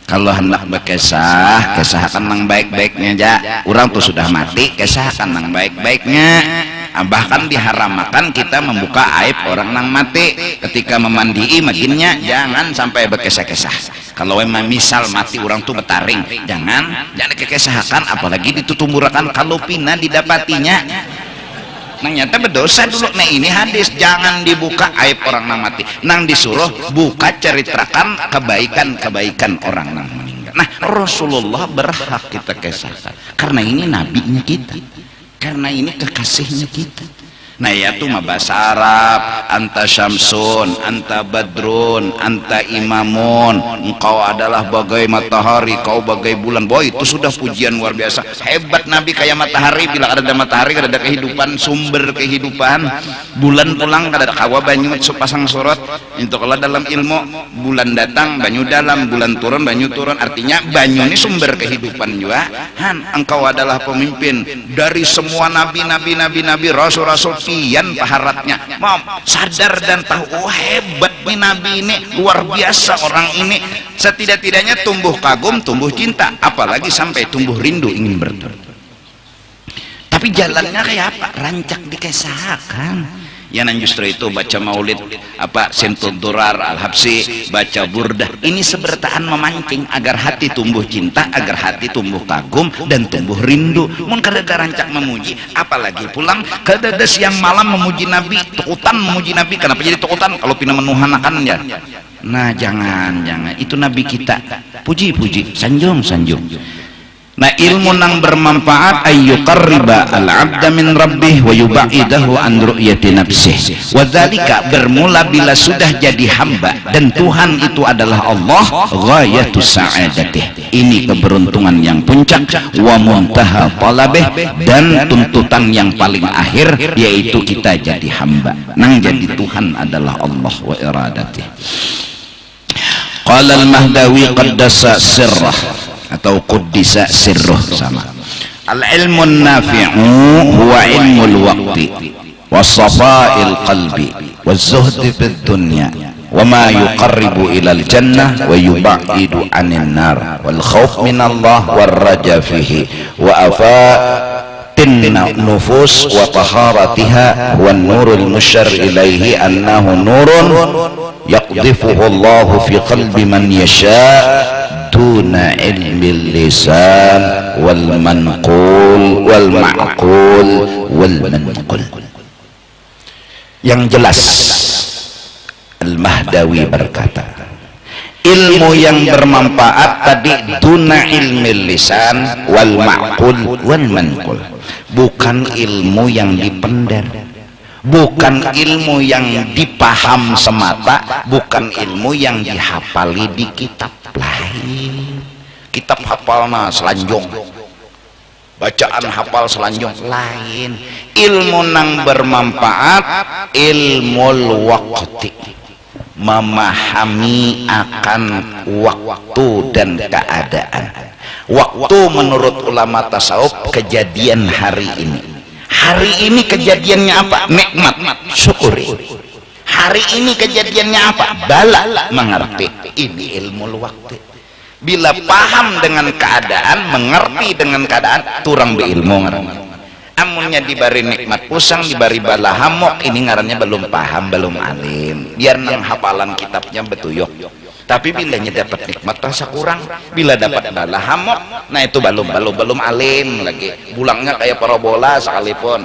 Kalau hendak berkisah, kisahkan nang baik-baiknya aja. Orang tuh sudah mati, kisahkan nang baik-baiknya. Bahkan diharamakan kita membuka aib orang nang mati ketika memandii maginnya, jangan sampai berkisah-kisah. Kalau memang misal mati orang tuh betaring, jangan dikisahkan, apalagi ditutumburakan kalau pina didapatinya. Nang nyata berdosa dulu. Nah ini hadis jangan dibuka aib orang nang mati, nang disuruh buka ceritakan kebaikan orang nang meninggal. Nah Rasulullah berhak kita kisahkan karena ini nabinya kita, karena ini kekasihnya kita. Nah ya tuh mah bahasa Arab, anta syamsun, anta badrun, anta imamun, engkau adalah bagai matahari, kau bagai bulan. Boy itu sudah pujian luar biasa. Hebat Nabi kayak matahari. Bila ada matahari kada ada kehidupan, sumber kehidupan. Bulan pulang kada ada kawa banyu pasang sorot. Itu kalau dalam ilmu bulan datang banyu dalam, bulan turun banyu turun. Artinya banyu ini sumber kehidupan juga. Han, engkau adalah pemimpin dari semua nabi, rasul-rasul. Pian paharatnya mau sadar dan tahu hebat nih Nabi ini, luar biasa orang ini. Setidak-tidaknya tumbuh kagum, tumbuh cinta, apalagi sampai tumbuh rindu ingin bertemu. Tapi jalannya kayak apa? Rancak dikisahkan. Ya nan justru itu baca maulid apa Sentud Durar Al-Habsi, baca burdah, ini sebertaan memancing agar hati tumbuh cinta, agar hati tumbuh kagum dan tumbuh rindu. Mun kada rancak memuji, apalagi pulang kada siang malam memuji Nabi, tukutan memuji Nabi. Kenapa jadi tukutan? Kalau pina menuhanakan ya. Nah jangan itu Nabi kita, puji sanjung. Nah, ilmu nang bermanfaat ayyuqarriba al-'abda min rabbih wa yub'idahu an ru'yati nafsih. Wa dzalika bermula bila sudah jadi hamba dan Tuhan itu adalah Allah, ghayatus sa'adatih. Ini keberuntungan yang puncak, wa muntaha talabih, dan tuntutan yang paling akhir yaitu kita jadi hamba. Nang jadi Tuhan adalah Allah wa iradatih. Qala al-Mahdawi qaddasa sirrah atau quddisa sirruh sama. Al-ilmun nafi'u huwa ilmul waqti wa safa'il qalbi wa zuhdi fid dunya wa ma yuqarribu ilal jannah wa yub'idu 'anil nar wal khauf min Allah war raja fihi wa afatin nufus wa taharatiha wan nurul musyar ilaihi annahu nurun yaqdhifuhu Allah fi qalbi man yasha' duna ilmi lisan wal manqul wal ma'qul wal manqul. Yang jelas Al-Mahdawi berkata, ilmu yang bermanfaat tadi duna ilmi lisan wal ma'qul wal manqul, bukan ilmu yang dipendar, bukan ilmu yang dipaham semata, bukan ilmu yang dihafali di kitab lain. Kitab hafalna selanjung, bacaan hafal selanjung lain. Ilmu nang bermanfaat ilmul waqti, memahami akan waktu dan keadaan. Waktu menurut ulama tasawuf kejadian hari ini. Hari ini kejadiannya apa? Nikmat, syukuri. Hari ini kejadiannya apa? Bala, mengerti. Ini ilmu waktu. Bila paham dengan keadaan, mengerti dengan keadaan, turang beilmu ngaranna. Amunnya dibari nikmat pusang, dibari bala hamok, ini ngarannya belum paham, belum alim. Biar nang hafalan kitabnya betuyok. Tapi bilanya dapat nikmat rasa kurang, bila dapat bala hamok, nah itu belum alim lagi. Bulangnya kayak parabola sekalipun.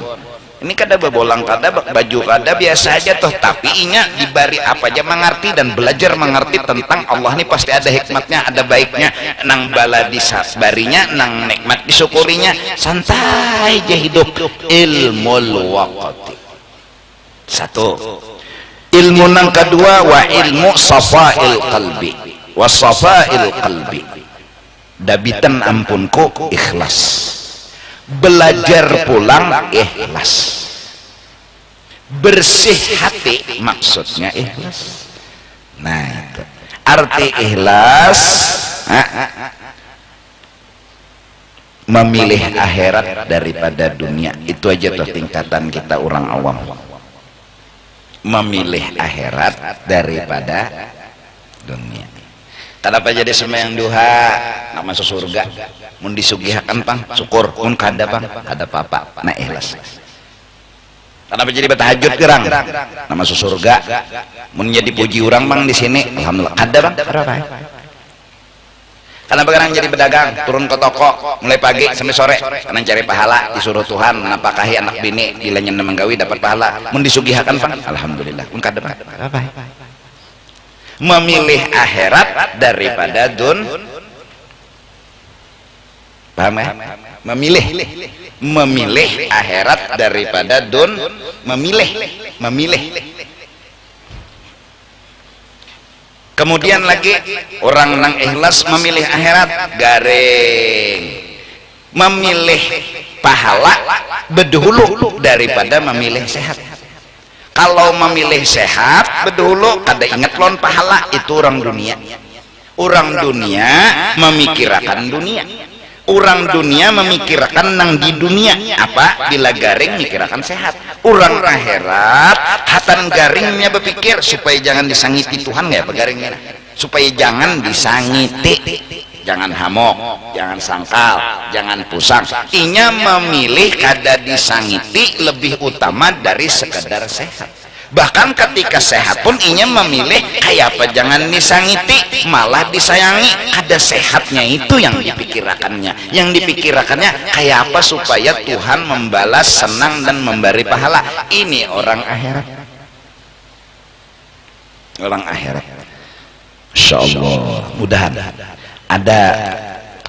Ini kada bebolang, kada baju, kada biasa aja toh, tapi inya dibari apa aja mengerti dan belajar mengerti tentang Allah ini pasti ada hikmatnya, ada baiknya. Nang bala disabarinya, nang nikmat disyukurinya, santai aja hidup. Ilmul waqti. Satu. Ilmu nang kedua wa ilmu safa'il qalbi. Wa safa'il qalbi. Dabitan ampunku ikhlas. Belajar pulang ikhlas, bersih hati maksudnya ikhlas. Nah itu arti ikhlas, memilih akhirat daripada dunia. Itu aja tuh tingkatan kita orang awam, memilih akhirat daripada dunia. Kenapa jadi sembahyang duha nggak masuk surga? Mun disugihakan pang syukur, mun kada pang kada apa-apa, nah ikhlas. Kenapa jadi bertahajud gerang nggak masuk surga? Mun jadi puji orang bang di sini, alhamdulillah kada bang, berapa? Kenapa gerang jadi pedagang, turun ke toko mulai pagi sampai sore, karena cari pahala, disuruh Tuhan napakahi anak bini, bila nyen menggawi dapat pahala. Mun disugihakan pang, alhamdulillah, mun kada bang, berapa? Memilih akhirat daripada paham ya? Memilih akhirat daripada memilih. Kemudian lagi orang nang ikhlas memilih akhirat garing, memilih pahala bedahulu daripada memilih sehat. Kalau memilih sehat bedahulu kada ingat lon pahala, itu orang dunia. Orang dunia memikirkan dunia. Orang dunia memikirkan nang di dunia apa, bila garing mikirkan sehat. Orang akhirat hatan garingnya berpikir supaya jangan disangiti Tuhan ya begaringnya, supaya jangan disangiti, jangan hamok, jangan sangkal, jangan pusang. Inya memilih kada disangiti lebih utama dari sekedar sehat. Bahkan ketika sehat pun inya memilih kayak apa jangan disangiti, malah disayangi. Ada sehatnya itu yang dipikirakannya. Yang dipikirakannya kayak apa supaya Tuhan membalas, senang dan memberi pahala. Ini orang akhirat. Orang akhirat. Insya Allah mudah ada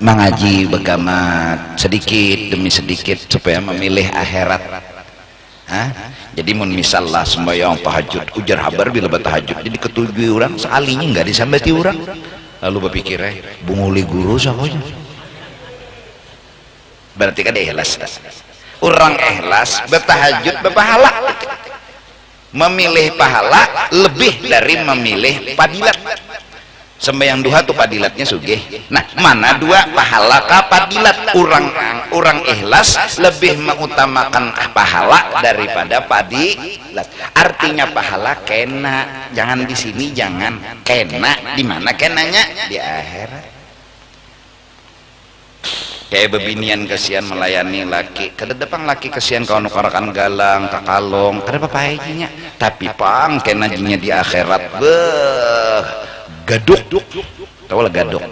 mengaji begamat sedikit demi sedikit supaya memilih akhirat. Hah? Jadi mun misalnya sembahyang tahajud ujar habar bila bertahajud jadi ketujuh orang sekalinya nggak disambati orang lalu berpikir bunguli guru sakonya berarti kan ikhlas orang ikhlas bertahajud berpahala memilih pahala lebih dari memilih padilat. Sembahyang duha tuh padilatnya sugih. Nah, mana dua pahala ka padilat? Orang ikhlas lebih mengutamakan pahala daripada padilat. Artinya pahala kena, jangan di sini, jangan kena. Di mana kenanya? Di akhirat. Kayak bebinian kesian melayani laki, kedepan laki kesian kau nukarakan galang, kakalong, ada papainya. Tapi pang kenajinya di akhirat, beh. Gaduk, tahu lah gaduk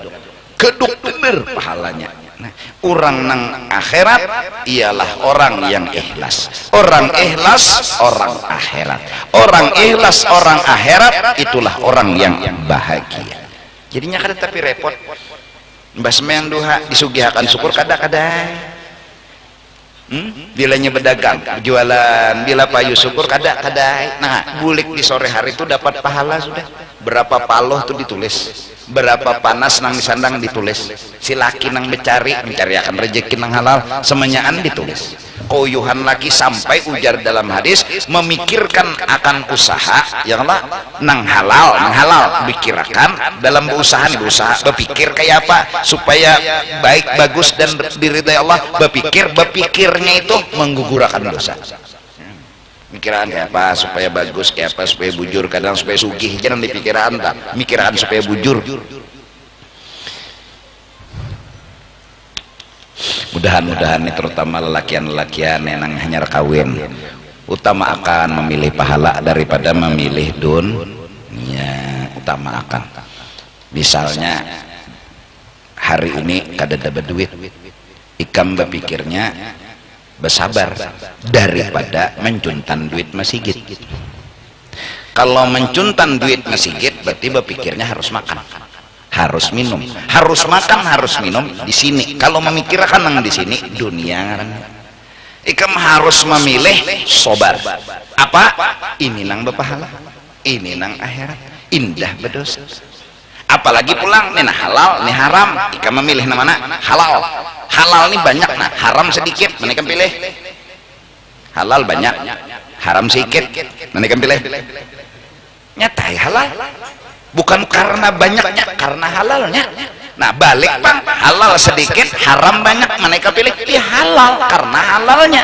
bener pahalanya. Nah, orang nang akhirat ialah orang yang ikhlas. Orang ikhlas, orang akhirat. Orang ikhlas, orang akhirat itulah orang yang bahagia. Jadinya kada tapi repot. Mbah sembahyang duha disugihakan syukur kada-kada. Bilanya berdagang, berjualan, bila payu syukur kada-kada. Nah, bulik di sore hari itu dapat pahala sudah. Berapa paloh tuh ditulis, berapa panas nang disandang ditulis, si laki nang mencari akan rezeki nang halal semenyaan ditulis. Koyuhan laki sampai ujar dalam hadis memikirkan akan usaha yang lah nang halal pikirkan dalam berusaha berpikir kayak apa supaya baik bagus dan diridai Allah, berpikirnya itu menggugurkan dosa. Mikiran kayak apa supaya bagus, kayak apa supaya bujur, kadang supaya sugih, jangan dipikiran tak mikiran supaya bujur. Mudah-mudahan ini terutama lelakian-lelakian yang hanya kawin utama akan memilih pahala daripada memilih dunia, utama akan. Misalnya hari ini kada dapat duit, ikam berpikirnya bersabar daripada mencuntan duit masjid. Kalau mencuntan duit masjid berarti berpikirnya harus makan, harus minum, harus makan, harus minum di sini. Kalau memikirkan nang di sini dunia, ikam harus memilih sobar. Apa? Ini nang berpahala, ini nang akhirat, indah berdosa. Apalagi pulang nih nah halal, nih haram, ikam memilih namanya halal. Halal ini banyak, nah haram sedikit, mereka pilih. Halal banyak, haram sedikit, mereka pilih. Nyatai halal, bukan karena banyaknya, karena halalnya. Nah balik bang, halal sedikit, haram banyak, mereka pilih halal karena halalnya.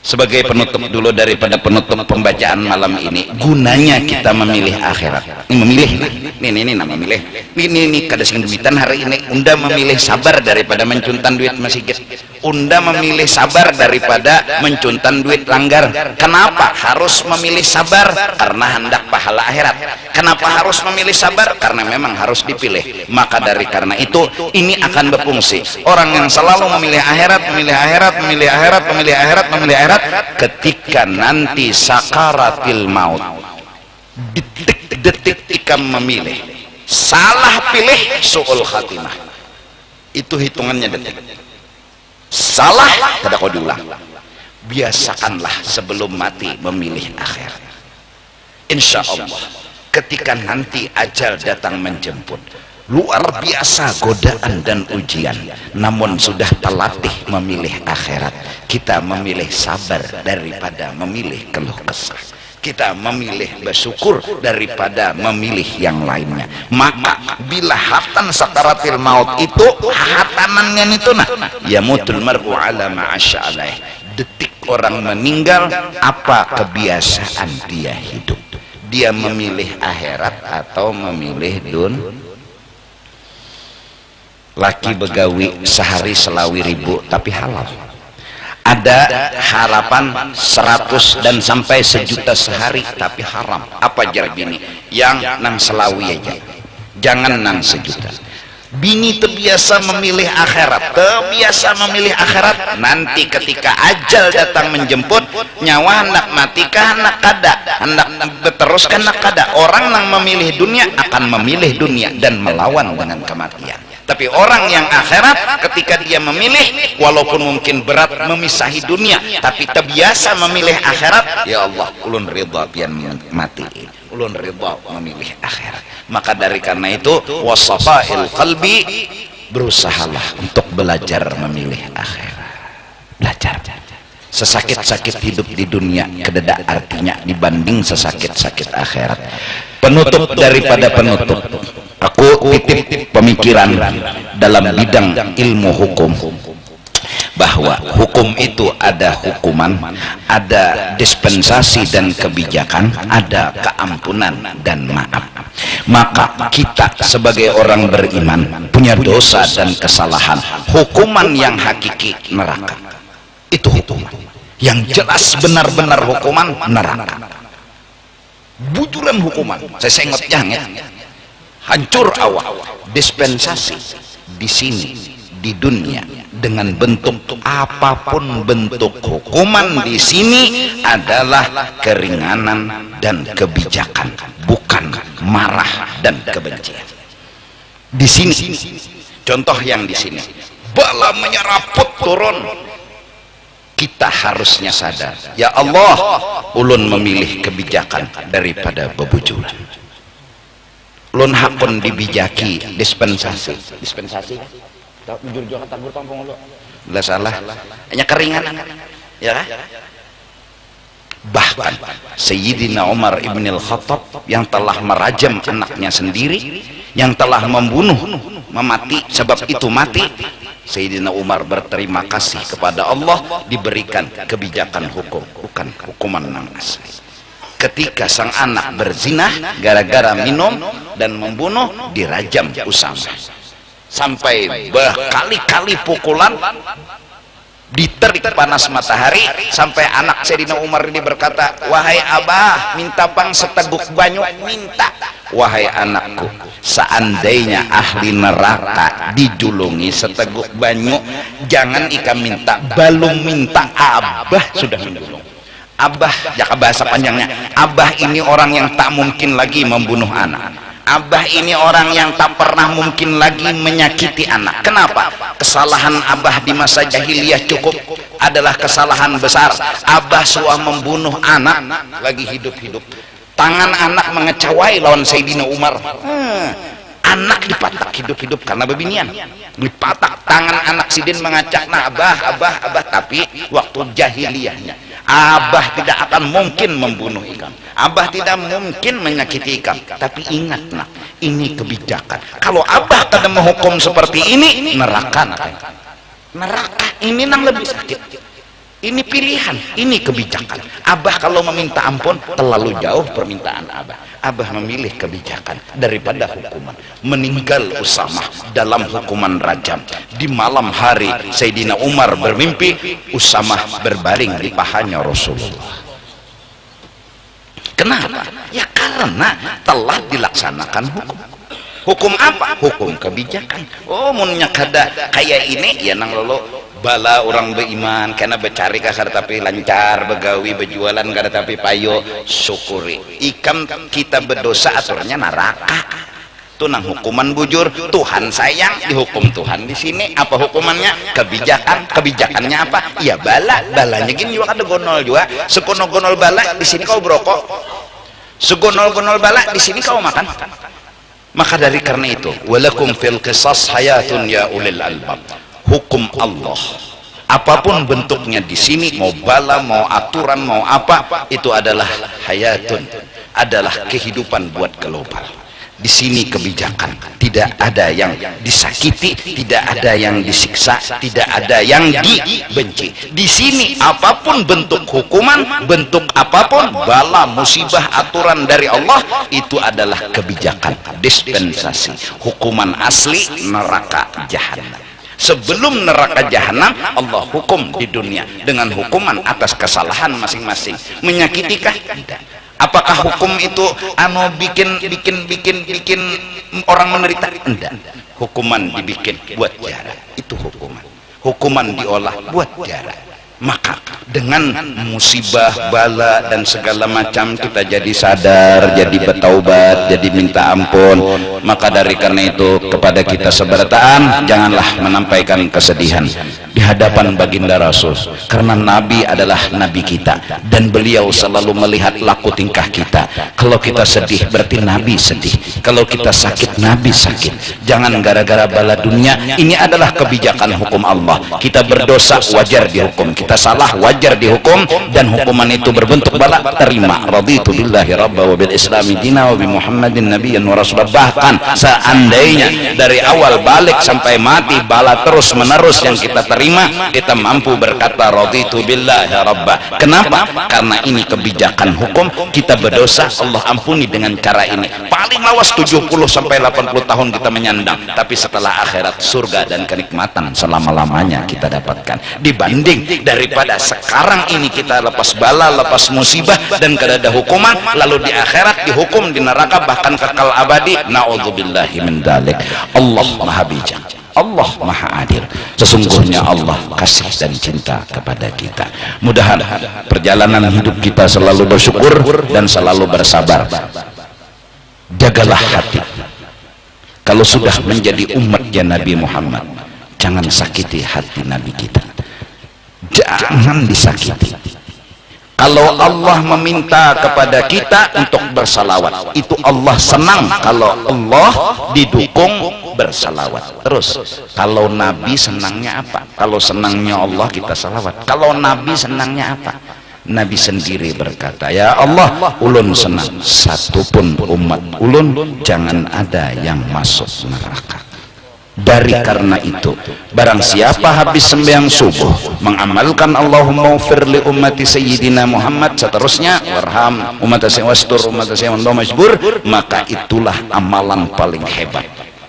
Sebagai penutup dulu daripada penutup pembacaan malam ini, gunanya kita memilih akhirat. Memilih, ini nama memilih. Ini kada sing duitan hari ini. Unda memilih sabar daripada mencuntan duit masjid. Unda memilih sabar daripada mencuntan duit langgar. Kenapa harus memilih sabar? Karena hendak pahala akhirat. Kenapa harus memilih sabar? Karena memang harus dipilih. Maka dari karena itu ini akan berfungsi. Orang yang selalu memilih akhirat, memilih akhirat, memilih akhirat, memilih akhirat, memilih akhirat, ketika nanti sakaratil maut, detik-detik ikam memilih salah pilih su'ul khatimah, itu hitungannya detik. Salah tidak kau diulang. Biasakanlah sebelum mati memilih akhirat. Insya Allah ketika nanti ajal datang menjemput, luar biasa godaan dan ujian, namun sudah terlatih memilih akhirat. Kita memilih sabar daripada memilih keluh kesah. Kita memilih bersyukur daripada memilih yang lainnya. Maka bila hatan sakaratil maut itu hatanannya itu nah yamutul mar'u ala ma'asya alaih, detik orang meninggal apa kebiasaan dia hidup. Dia memilih akhirat atau memilih laki begawi sehari selawi 1000 tapi halal. Ada harapan 100 dan sampai 1.000.000 sehari tapi haram. Apa jar bini? Yang nang selawi aja, jangan nang 1.000.000. bini terbiasa memilih akhirat, terbiasa memilih akhirat. Nanti ketika ajal datang menjemput, nyawa hendak mati kah hendak kada, hendak teruskan hendak kada. Orang yang memilih dunia akan memilih dunia dan melawan dengan kematian. Tapi orang yang akhirat ketika dia memilih, walaupun mungkin berat memisahi dunia, tapi terbiasa memilih akhirat. Ya Allah, ulun ridha pian mati, ulun ridha memilih akhirat. Maka dari karena itu, wasafail qalbi, berusahalah untuk belajar memilih akhirat. Belajar. Sesakit-sakit hidup di dunia kededa artinya dibanding sesakit-sakit akhirat. Penutup daripada penutup, aku titip pemikiran dalam bidang ilmu hukum, bahwa hukum itu ada hukuman, ada dispensasi dan kebijakan, ada keampunan dan maaf. Maka kita sebagai orang beriman punya dosa dan kesalahan. Hukuman yang hakiki neraka, itu hukuman yang jelas, benar-benar hukuman neraka. Bujuran hukuman, saya sengot jangan hancur awal. Dispensasi di sini di dunia dengan bentuk apapun bentuk hukuman di sini adalah keringanan dan kebijakan, bukan marah dan kebencian. Di sini contoh yang di sini, bala menyeraput turun, kita harusnya sadar, ya Allah, ulun memilih kebijakan daripada bebujuran. Ulun hakun dibijaki dispensasi. Dispensasi tak bujur juga tabur tampung lo. Lah salah. Hanya keringanan. Ya kan? Bahkan Sayyidina Umar ibn al-Khattab yang telah merajam anaknya sendiri, yang telah membunuh, memati, sebab itu mati, Sayyidina Umar berterima kasih kepada Allah diberikan kebijakan hukum, bukan hukuman yang asli. Ketika sang anak berzina gara-gara minum dan membunuh, dirajam Usama sampai berkali-kali pukulan, diterik panas matahari, sampai anak Sayyidina Umar ini berkata, wahai abah, minta pang seteguk banyu. Minta, wahai anakku, seandainya ahli neraka dijulungi seteguk banyu, jangan ikam minta, balung minta, abah sudah menjulung. Abah, jaka bahasa panjangnya, abah ini orang yang tak mungkin lagi membunuh anak. Abah ini orang yang tak pernah mungkin lagi menyakiti anak. Kenapa? Kesalahan abah di masa jahiliyah cukup adalah kesalahan besar. Abah suah membunuh anak lagi hidup-hidup. Tangan anak mengecawai lawan Sayyidina Umar. Anak dipatak hidup-hidup karena bebinian. Dipatak tangan anak sidin mengacak, nah abah. Tapi waktu jahiliyahnya, abah tidak akan mungkin membunuh ikam. Abah tidak mungkin menyakiti ikam. Tapi ingat nak, ini kebijakan. Kalau abah kada menghukum seperti ini, neraka nak. Neraka ini nang lebih sakit. Ini pilihan, ini kebijakan. Abah kalau meminta ampun terlalu jauh permintaan abah. Abah memilih kebijakan daripada hukuman. Meninggal Usama dalam hukuman rajam. Di malam hari Sayyidina Umar bermimpi Usama berbaring di pahanya Rasulullah. Kenapa? Ya karena telah dilaksanakan hukum. Hukum apa? Hukum kebijakan. Oh, munnya kada kayak ini ya nang lolo bala orang beriman karena bercari kasar tapi lancar, begawi berjualan kada tapi payo, syukuri. Ikam kita berdosa aturnya neraka. Itu nang hukuman bujur. Tuhan sayang, dihukum Tuhan di sini. Apa hukumannya? Kebijakan. Kebijakannya apa? Ya bala. Balanya gini juga ada gonol juga. Segonol-gonol bala di sini kau berokok. Segonol-gonol bala di sini kau makan. Maka dari karena itu, walakum fil qisas hayatun ya ulil albab. Hukum Allah apapun bentuknya di sini, mau bala, mau aturan, mau apa, itu adalah hayatun, adalah kehidupan buat global. Di sini kebijakan, tidak ada yang disakiti, tidak ada yang disiksa, tidak ada yang dibenci. Di sini apapun bentuk hukuman, bentuk apapun, bala, musibah, aturan dari Allah, itu adalah kebijakan, dispensasi. Hukuman asli neraka jahanam. Sebelum neraka jahanam, Allah hukum di dunia dengan hukuman atas kesalahan masing-masing. Menyakitikah? Tidak. Apakah hukum itu bikin orang menderita? Tidak. Hukuman dibikin buat jarak. Itu hukuman. Hukuman diolah buat jarak. Maka dengan musibah, bala dan segala macam kita jadi sadar, jadi bertaubat, jadi minta ampun. Maka dari karena itu kepada kita seberataan, janganlah menampaikan kesedihan di hadapan baginda Rasul, karena Nabi adalah Nabi kita dan beliau selalu melihat laku tingkah kita. Kalau kita sedih berarti Nabi sedih, kalau kita sakit Nabi sakit. Jangan gara-gara bala dunia. Ini adalah kebijakan hukum Allah. Kita berdosa wajar dihukum, kita salah wajar dihukum, dan hukuman itu berbentuk bala, terima. Raditu billahi rabba wa bil islami dina wa bi Muhammadin nabiyyan wa rasulah. Bahkan seandainya dari awal balik sampai mati bala terus menerus yang kita terima, kita mampu berkata raditu billahi rabba. Kenapa? Karena ini kebijakan hukum. Kita berdosa, Allah ampuni dengan cara ini. Paling lawas 70 sampai 80 tahun kita menyandang, tapi setelah akhirat surga dan kenikmatan selama-lamanya kita dapatkan, dibanding daripada sekarang ini kita lepas bala, lepas musibah dan kada ada hukuman, lalu di akhirat dihukum di neraka bahkan kekal abadi. Na'udzubillahi min dzalik. Allah Maha Bijak, Allah Maha Adil. Sesungguhnya Allah kasih dan cinta kepada kita. Mudahan perjalanan hidup kita selalu bersyukur dan selalu bersabar. Jagalah hati. Kalau sudah menjadi umatnya Nabi Muhammad, jangan sakiti hati Nabi kita. Jangan disakiti. Kalau Allah meminta kepada kita untuk bersalawat, itu Allah senang kalau Allah didukung bersalawat. Terus kalau Nabi senangnya apa? Kalau senangnya Allah kita salawat. Kalau Nabi senangnya apa? Nabi sendiri berkata, ya Allah, ulun senang satupun umat ulun jangan ada yang masuk neraka. Dari karena itu, barang siapa habis sembahyang subuh mengamalkan Allahumma ufir li ummati sayyidina Muhammad, seterusnya warham ummata wastur ummata majbur, maka itulah amalan paling hebat.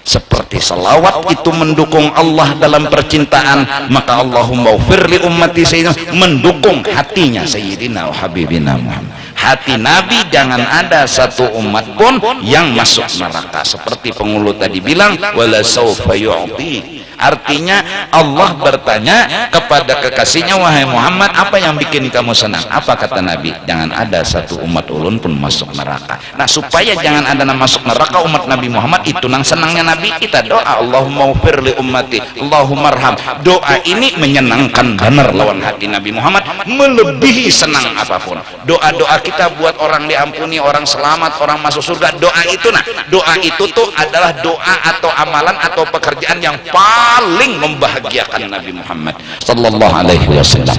Seperti salawat itu mendukung Allah dalam percintaan, maka Allahumma ufir li ummati sayyidina mendukung hatinya sayyidina wa habibina Muhammad. Hati Nabi jangan ada satu umat pun yang masuk neraka. Seperti penghulu tadi bilang, wala sawfa yu'ti. Artinya Allah bertanya kepada kekasihnya, wahai Muhammad, apa yang bikin kamu senang? Apa kata Nabi? Jangan ada satu umat ulun pun masuk neraka. Nah, supaya jangan ada yang masuk neraka umat Nabi Muhammad, itu nang senangnya Nabi kita doa, Allahumma ufir li ummati, Allahumma arham. Doa ini menyenangkan benar lawan hati Nabi Muhammad, melebihi senang apapun. Doa-doa kita buat orang diampuni, orang selamat, orang masuk surga, doa itu, nah doa itu tuh adalah doa atau amalan atau pekerjaan yang paling membahagiakan Nabi Muhammad sallallahu alaihi wasallam.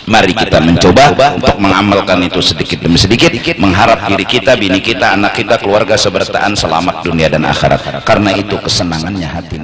Mari kita mencoba untuk mengamalkan itu sedikit demi sedikit, mengharap diri kita, bini kita, anak kita, keluarga seberataan selamat dunia dan akhirat. Karena itu kesenangannya hati